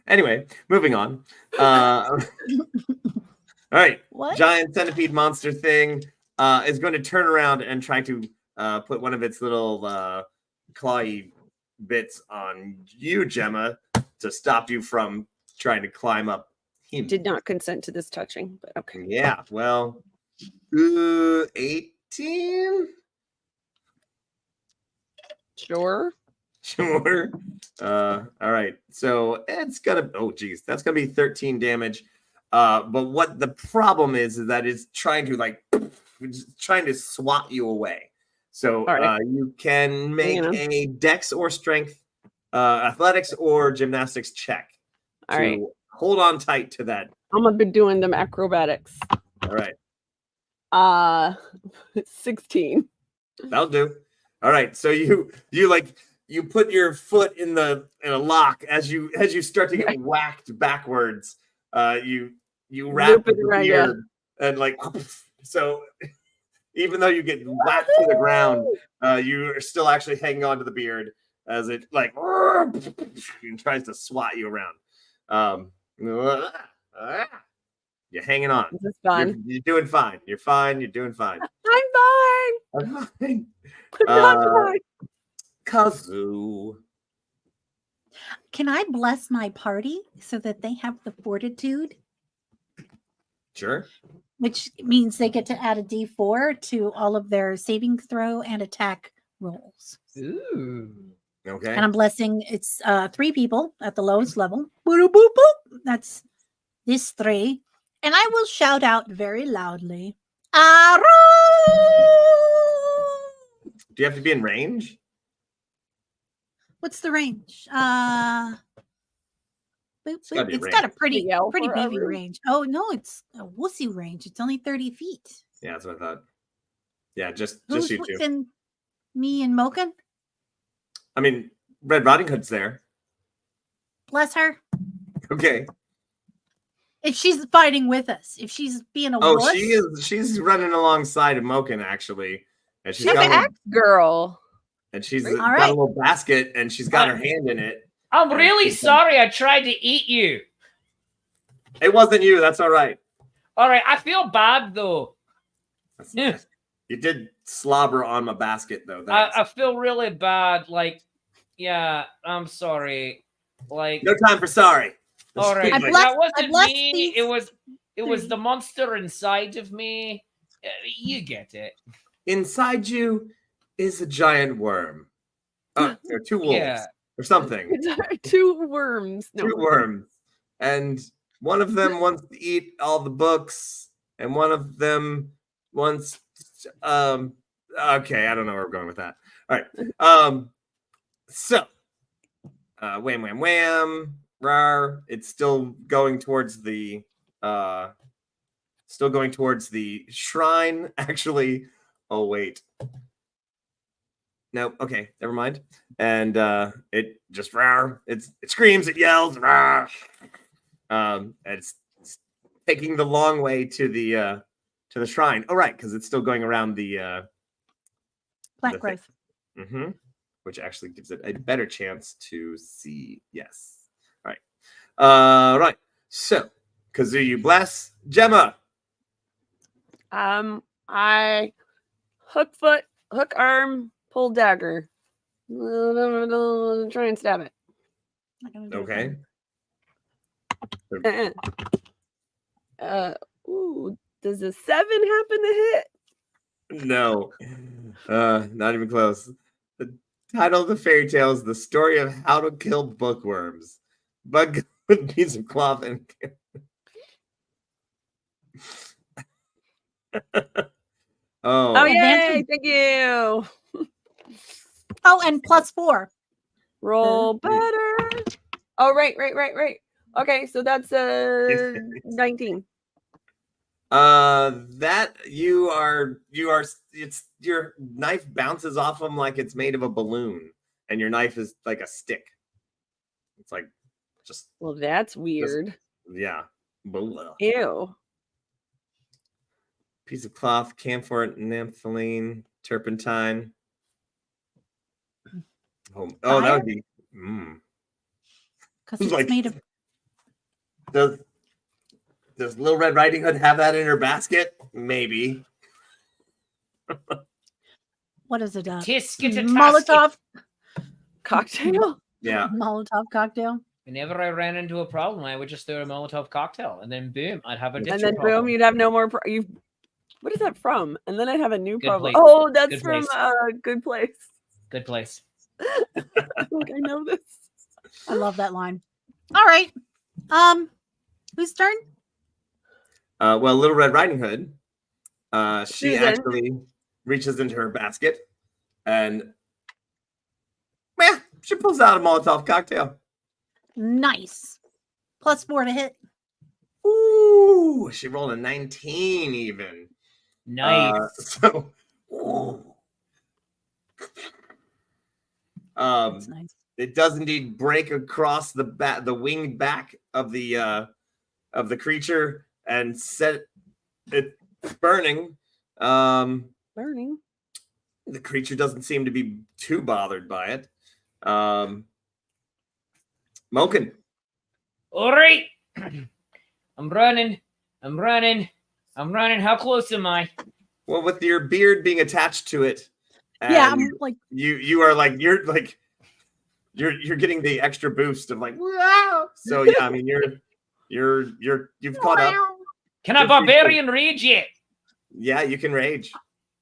Anyway, moving on. All right. What? Giant centipede monster thing is going to turn around and try to put one of its little clawy bits on you, Gemma, to stop you from trying to climb up him. Did not consent to this touching, but okay. Yeah, well, 18? Sure. Sure. All right. So it's gonna. Oh, geez, that's gonna be 13 damage. But what the problem is that it's trying to swat you away. So All right. you can make on. a dex or strength, athletics or gymnastics check. All right. Hold on tight to that. I'm gonna be doing them acrobatics. All right. 16. That'll do. All right. So you put your foot in a lock as you start to get whacked backwards. You wrap Loop it the around, beard and like so Even though you get whacked to the ground, you are still actually hanging on to the beard as it like tries to swat you around. You're hanging on. This is fun. You're doing fine. You're fine. You're doing fine. I'm fine. I'm fine. I'm not fine. Kazoo. Can I bless my party so that they have the fortitude, Sure. which means they get to add a d4 to all of their saving throw and attack rolls? Ooh. Okay. And I'm blessing it's 3 people at the lowest level. Boop, boop, boop. That's this 3. And I will shout out very loudly. Aru! Do you have to be in range? What's the range? Boop, gotta boop. be It's range. got a pretty Yell pretty for baby Aru? range. Oh no, it's a wussy range. It's only 30 feet. Yeah, that's what I thought. Yeah, just Who's you two. within me and Moken? I mean, Red Riding Hood's there. Bless her. Okay. If she's fighting with us, if she's being a Oh, wuss, she is. She's running alongside of Moken actually, and she's She's got an a little, axe girl. and she's All got right. a little basket, and she's got her hand in it. I'm really sorry. I tried to eat you. It wasn't you. That's all right. All right, I feel bad though. Yeah. You did slobber on my basket though. I feel really bad. Like, yeah, I'm sorry. Like, No time for sorry. all right, I that bless- I wasn't bless me. these It was three. the monster inside of me. You get it. Inside you is a giant worm. Or 2 wolves Yeah. or something. 2 worms. No. 2 worms. And one of them wants to eat all the books, and one of them wants okay, I don't know where we're going with that. All right. So wham wham wham, rar. It's still going towards the shrine, actually. Oh wait. No, okay, never mind. And it just rar. It screams, it yells, rar. It's taking the long way to the shrine. Oh, right, because it's still going around the plant the growth. which actually gives it a better chance to see. Yes. All right. Right. So, Kazoo, you bless. Gemma. I hook foot, hook arm, pull dagger. Try and stab it. Not gonna do it Okay. Ooh, does a 7 happen to hit? No. Not even close. The title of the fairy tale is The Story of How to Kill Bookworms. Bug with a piece of cloth and Oh, yay! Advantage. Thank you. Oh, and +4. Roll better. Oh, right. Okay, so that's 19. That you are it's your knife bounces off them like it's made of a balloon, and your knife is like a stick. It's like just Well, that's weird. yeah. Blah. Ew. Piece of cloth, camphor, naphthalene, turpentine. Oh, that would be Because it's Like- made of Does Little Red Riding Hood have that in her basket? Maybe. what is it? Tiskitatastic. Molotov Yeah. Molotov cocktail. Whenever I ran into a problem, I would just throw a Molotov cocktail, and then boom, I'd have a And different then problem. boom, you'd have no more. What is that from? And then I'd have a new Good problem. Place. Oh, that's Good from Place. Good Place. Good place. Like I know this. I love that line. All right. Whose turn? Well, Little Red Riding Hood, she Susan. actually reaches into her basket and she pulls out a Molotov cocktail. Nice. +4 to hit. Ooh, she rolled a 19 even. Nice. That's nice. It does indeed break across the winged back of the creature and set it burning. Learning. The creature doesn't seem to be too bothered by it. Moken. All right. I'm running. How close am I? Well, with your beard being attached to it, Yeah, and I'm like, you're getting the extra boost of like, wow. So yeah, I mean you've caught up. Can I You're pretty barbarian rage yet? Yeah, you can rage.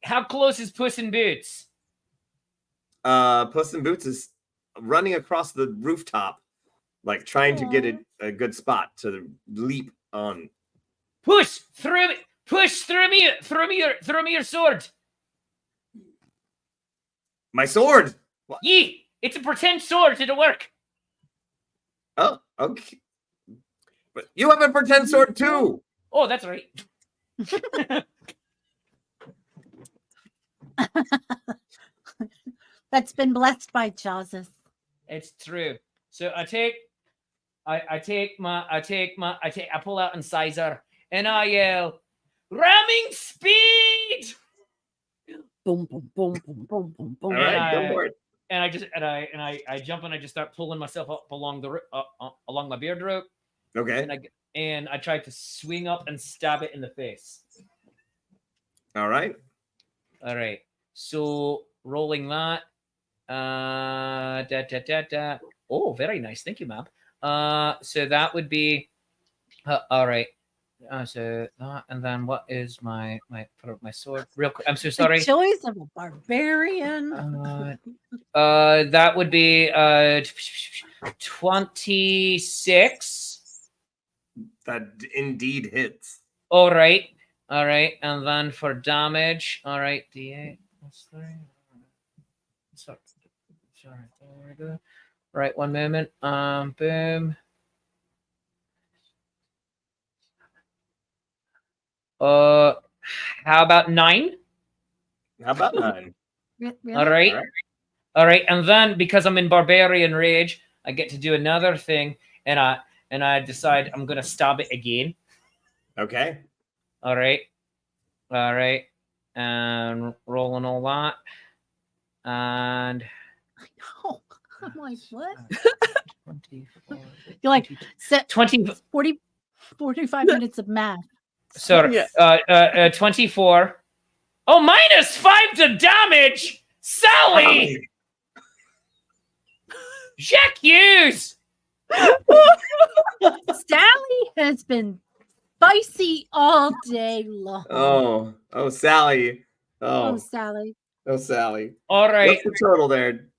How close is Puss in Boots? Puss in Boots is running across the rooftop, like trying to get a good spot to leap on. Push through me your sword. My sword. What? Yee! It's a pretend sword. It'll work. Oh, okay. But you have a pretend sword too. Oh, that's right. that's been blessed by Jesus. It's true. So I pull out incisor and I yell, ramming speed. Boom, boom, boom, boom, boom, boom, boom. All right, go for it. And I jump and I just start pulling myself up along along my beard rope. Okay. And I try to swing up and stab it in the face. All right. So rolling that. Oh, very nice. Thank you, ma'am. So that would be all right. So that, and then what is my sword? Real quick. I'm so sorry. The choice of a barbarian. That would be 26. That indeed hits. All right. And then for damage, all right, D8 plus 3. Sorry. There we go. Right, one moment. Boom. How about 9? How about 9? Really? All right. And then because I'm in barbarian rage, I get to do another thing, and I decide I'm gonna stab it again. Okay. All right. And rolling all that, and I know. I'm like, what? 24. You're like 20. 45 minutes of math. Sorry. 24. Oh, minus 5 to damage. Sally. Jack Hughes. Sally has been spicy all day long. Oh, Sally. Oh, Sally. Oh, Sally. All right. What's the total there?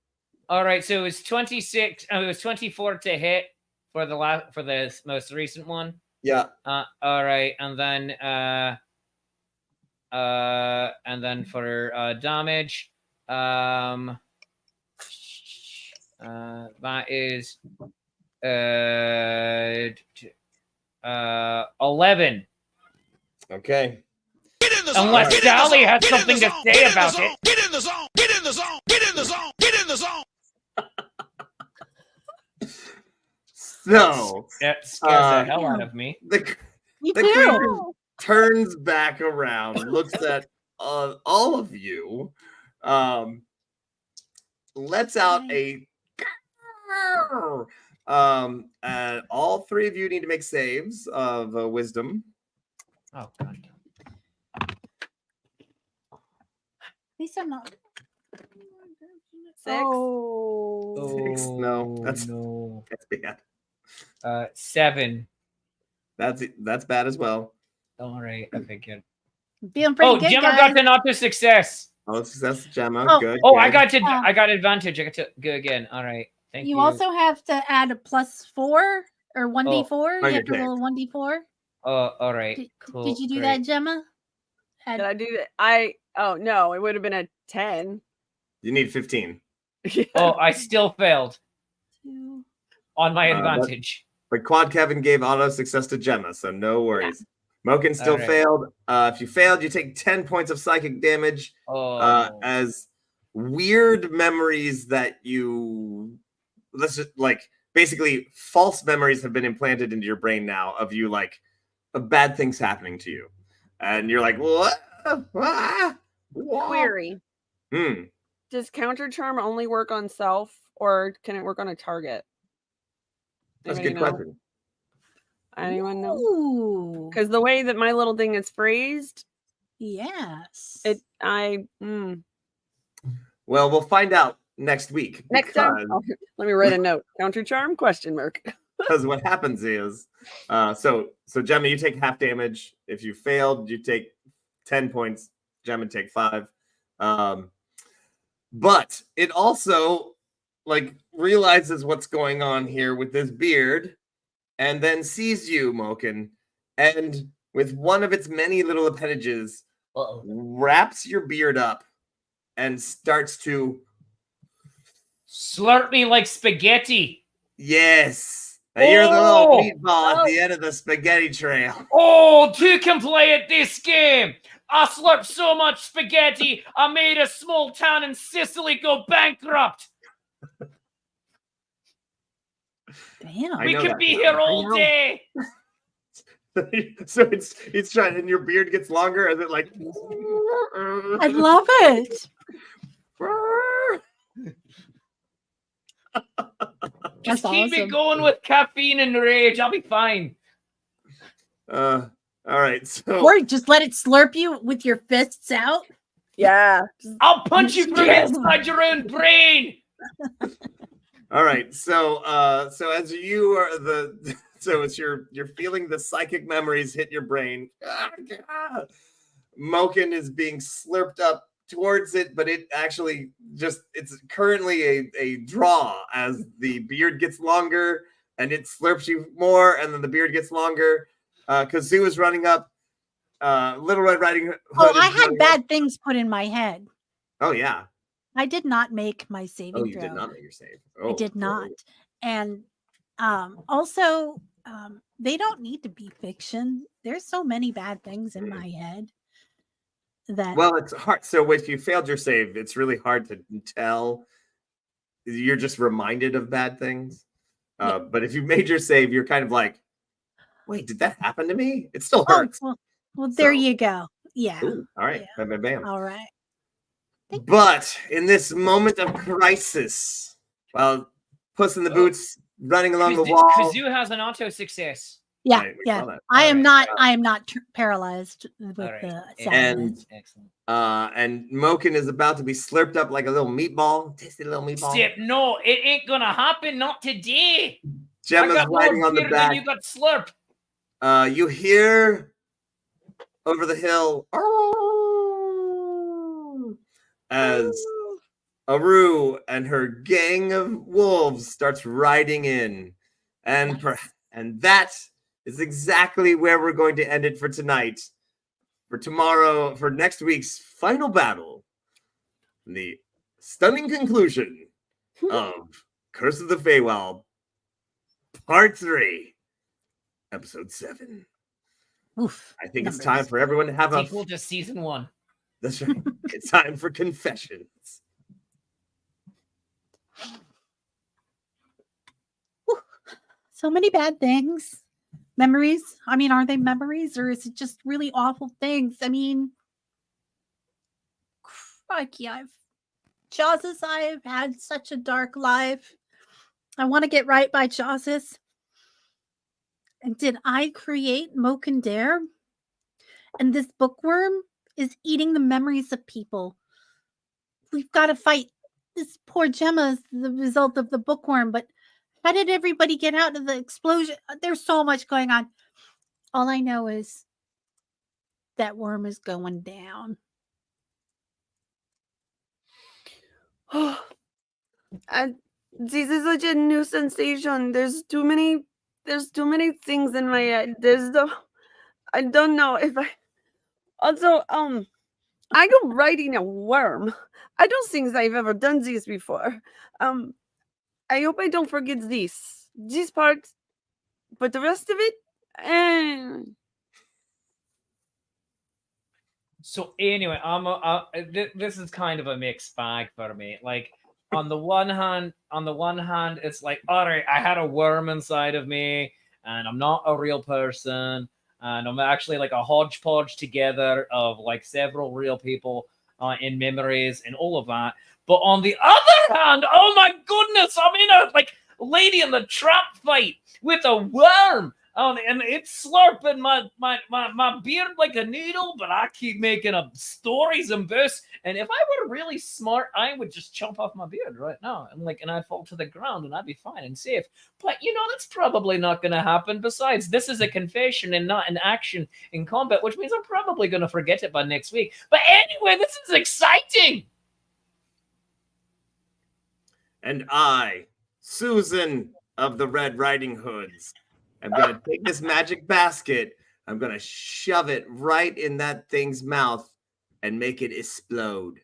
All right. So it was 26. It was 24 to hit for the most recent one. Yeah. All right, and then for damage, that is 11. Okay. Unless Sally has something to say about it. Get in the zone. Get in the zone. Get in the zone. Get in the zone. So that scares the hell out of me. The creature turns back around, looks at all of you, lets out a and all 3 of you need to make saves of wisdom. Oh god. These are not 6. Oh. 6. No, that's bad. 7. That's bad as well. All right, I figured. Being pretty good, Gemma guys. got to not to success. Oh, success, Gemma. Oh. Good. Oh, good. I got advantage. I got to go again. All right. Thank you. You also have to add a +4 or 1d4. You have to roll a 1d4. Oh, all right. Cool. Did you do great. that, Gemma? Did I do that? Oh no, it would have been a 10. You need 15. Oh, I still failed 2. on my advantage. But Quad Kevin gave auto success to Gemma, so no worries. Moken still right. failed. If you failed, you take 10 points of psychic damage as weird memories that basically false memories have been implanted into your brain now of you, like, of bad things happening to you. And you're like, what? Query. Hmm. Does counter charm only work on self, or can it work on a target? That's a Anybody good know? question. Anyone know? Ooh. Because the way that my little thing is phrased, Yes. Well, we'll find out next week. Next time, let me write a note. Counter charm? Question mark. Because what happens is, so Gemma, you take half damage. If you failed, you take 10 points. Gemma take 5. But it also like realizes what's going on here with this beard, and then sees you, Moken, and with one of its many little appendages, wraps your beard up and starts to Slurp me like spaghetti. Yes. And you're the little Oh! meatball at the end of the spaghetti trail. Oh, two can play at this game. I slurped so much spaghetti, I made a small town in Sicily go bankrupt. Damn. We could be here all day. So it's trying, and your beard gets longer. Is it like? I love it. Just That's keep me awesome. going with caffeine and rage. I'll be fine. All right. So Or just let it slurp you with your fists out. Yeah. I'll punch you from inside your own brain. all right. So as you are so as you're feeling the psychic memories hit your brain. Moken is being slurped up towards it, but it actually it's currently a draw as the beard gets longer and it slurps you more, and then the beard gets longer. Kazoo is running up. Little Red Riding Hood. Oh, I had bad things put in my head. Oh yeah. I did not make my saving Oh, you throw. did not make your save. I did not. And also, they don't need to be fiction. There's so many bad things in my head that. Well, it's hard. So if you failed your save, it's really hard to tell. You're just reminded of bad things. Yeah. But if you made your save, you're kind of like, wait, did that happen to me? It still hurts. Well, there you go. Yeah. Ooh, all right. Yeah. Bam, bam, bam. All right. But in this moment of crisis, while Puss in the Boots running along the wall. Kazoo has an auto success. Yeah, Right, we yeah. saw that. I am Alright. not paralyzed with All right. the And- sadness. Excellent. And Moken is about to be slurped up like a little meatball. Tasty little meatball. Sip, no, it ain't gonna happen. Not today. I Gemma's got more riding on the beer than back. you got slurped. You hear over the hill as Aru and her gang of wolves starts riding in. And that is exactly where we're going to end it for tonight. For tomorrow, for next week's final battle, the stunning conclusion of Curse of the Feywild, Part 3, Episode 7. Oof. I think it's time for everyone to have a... Sequel to season 1. That's right. It's time for confessions. So many bad things. Memories. I mean, are they memories or is it just really awful things? I mean, crikey, I've had such a dark life. I want to get right by Chauces. And did I create Moken Dare? And this bookworm is eating the memories of people. We've got to fight this poor Gemma as the result of the bookworm, but how did everybody get out of the explosion? There's so much going on. All I know is that worm is going down. This is such a new sensation. There's too many things in my head. I don't know if I also I go riding a worm. I don't think I've ever done this before. I hope I don't forget this part, but the rest of it, So anyway, this is kind of a mixed bag for me. Like on the one hand, it's like, all right, I had a worm inside of me, and I'm not a real person, and I'm actually like a hodgepodge together of like several real people. in memories and all of that. But on the other hand, oh my goodness, I'm in a like Lady in the Trap fight with a worm. And it's slurping my beard like a needle, but I keep making up stories and bursts. And if I were really smart, I would just chop off my beard right now, and I'd fall to the ground, and I'd be fine and safe. But that's probably not going to happen. Besides, this is a confession and not an action in combat, which means I'm probably going to forget it by next week. But anyway, this is exciting. And I, Susan of the Red Riding Hoods, I'm going to take this magic basket. I'm going to shove it right in that thing's mouth and make it explode.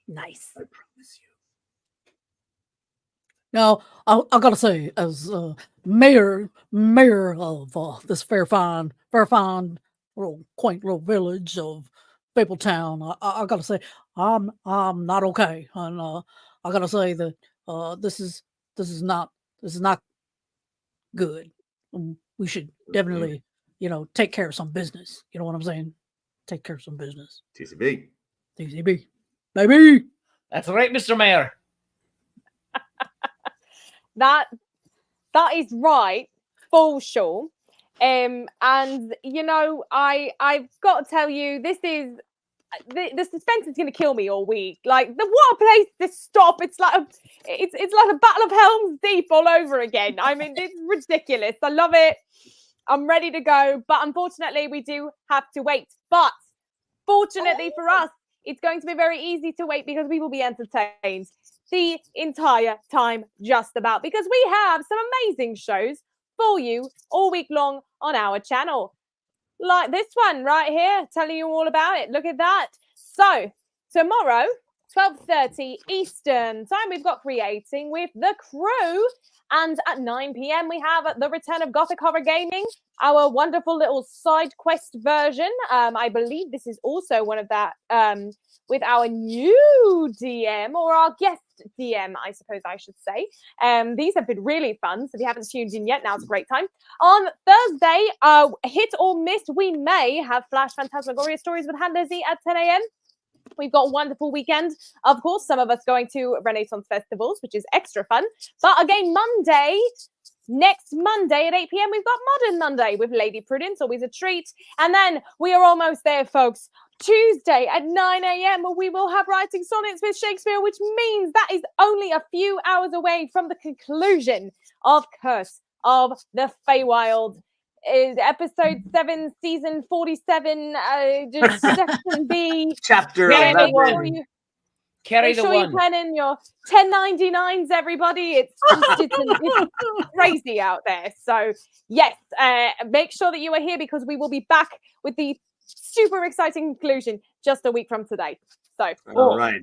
Nice. I promise you. Now, I gotta say, as mayor of this fair fine little quaint little village of Fabletown, I gotta say, I'm not okay, and I gotta say that this is not good. We should definitely, take care of some business. You know what I'm saying? Take care of some business. TCB. TCB, baby. That's right, Mr. Mayor. That is right, for sure. And I've got to tell you, this is the suspense is going to kill me all week. What a place to stop! It's like a Battle of Helm's Deep all over again. I mean, it's ridiculous. I love it. I'm ready to go, but unfortunately, we do have to wait. But fortunately for us, it's going to be very easy to wait because we will be entertained the entire time, just about, because we have some amazing shows for you all week long on our channel. Like this one right here, telling you all about it. Look at that. So tomorrow, 12:30 Eastern time, we've got Creating with the Crew. And at 9 p.m, we have the return of Gothic Horror Gaming, our wonderful little side quest version. I believe this is also one of that with our new DM, or our guest DM, I suppose I should say. These have been really fun. So if you haven't tuned in yet, now's a great time. On Thursday, hit or miss, we may have Flash Phantasmagoria Stories with Hand Lizzie at 10 a.m. We've got a wonderful weekend. Of course, some of us going to Renaissance festivals, which is extra fun. But again, next Monday at 8 p.m, we've got Modern Monday with Lady Prudence, always a treat. And then we are almost there, folks. Tuesday at 9 a.m, we will have Writing Sonnets with Shakespeare, which means that is only a few hours away from the conclusion of Curse of the Feywild. Is episode 7, season 47, section B. Chapter 11. Carry the one. You pen in your 1099s, everybody. It's crazy out there. So yes, make sure that you are here because we will be back with the super exciting conclusion just a week from today. So all right.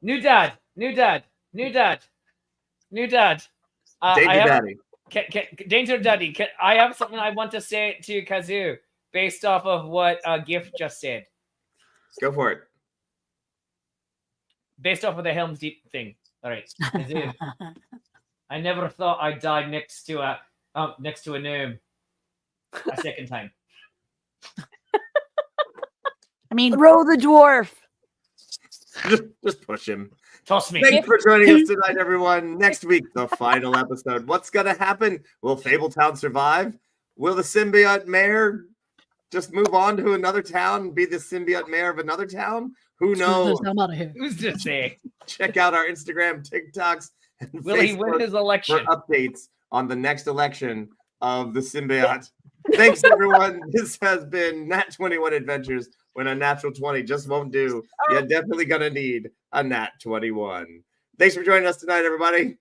New dad. Daddy. Danger Daddy, I have something I want to say to Kazoo based off of what Gift just said. Go for it. Based off of the Helm's Deep thing. All right, Kazoo. I never thought I'd die next to a gnome a second time. I mean, Throw the dwarf. Just push him. Toss me. Thanks for joining us tonight, everyone. Next week, the final episode. What's going to happen? Will Fabletown survive? Will the symbiote mayor just move on to another town and be the symbiote mayor of another town? Who knows? I'm out of here. Who's to say? Check out our Instagram, TikToks, and Will Facebook he win his election? for updates on the next election of the symbiote. Thanks, everyone. This has been Nat 21 Adventures. When a natural 20 just won't do, you're definitely going to need a Nat 21. Thanks for joining us tonight, everybody.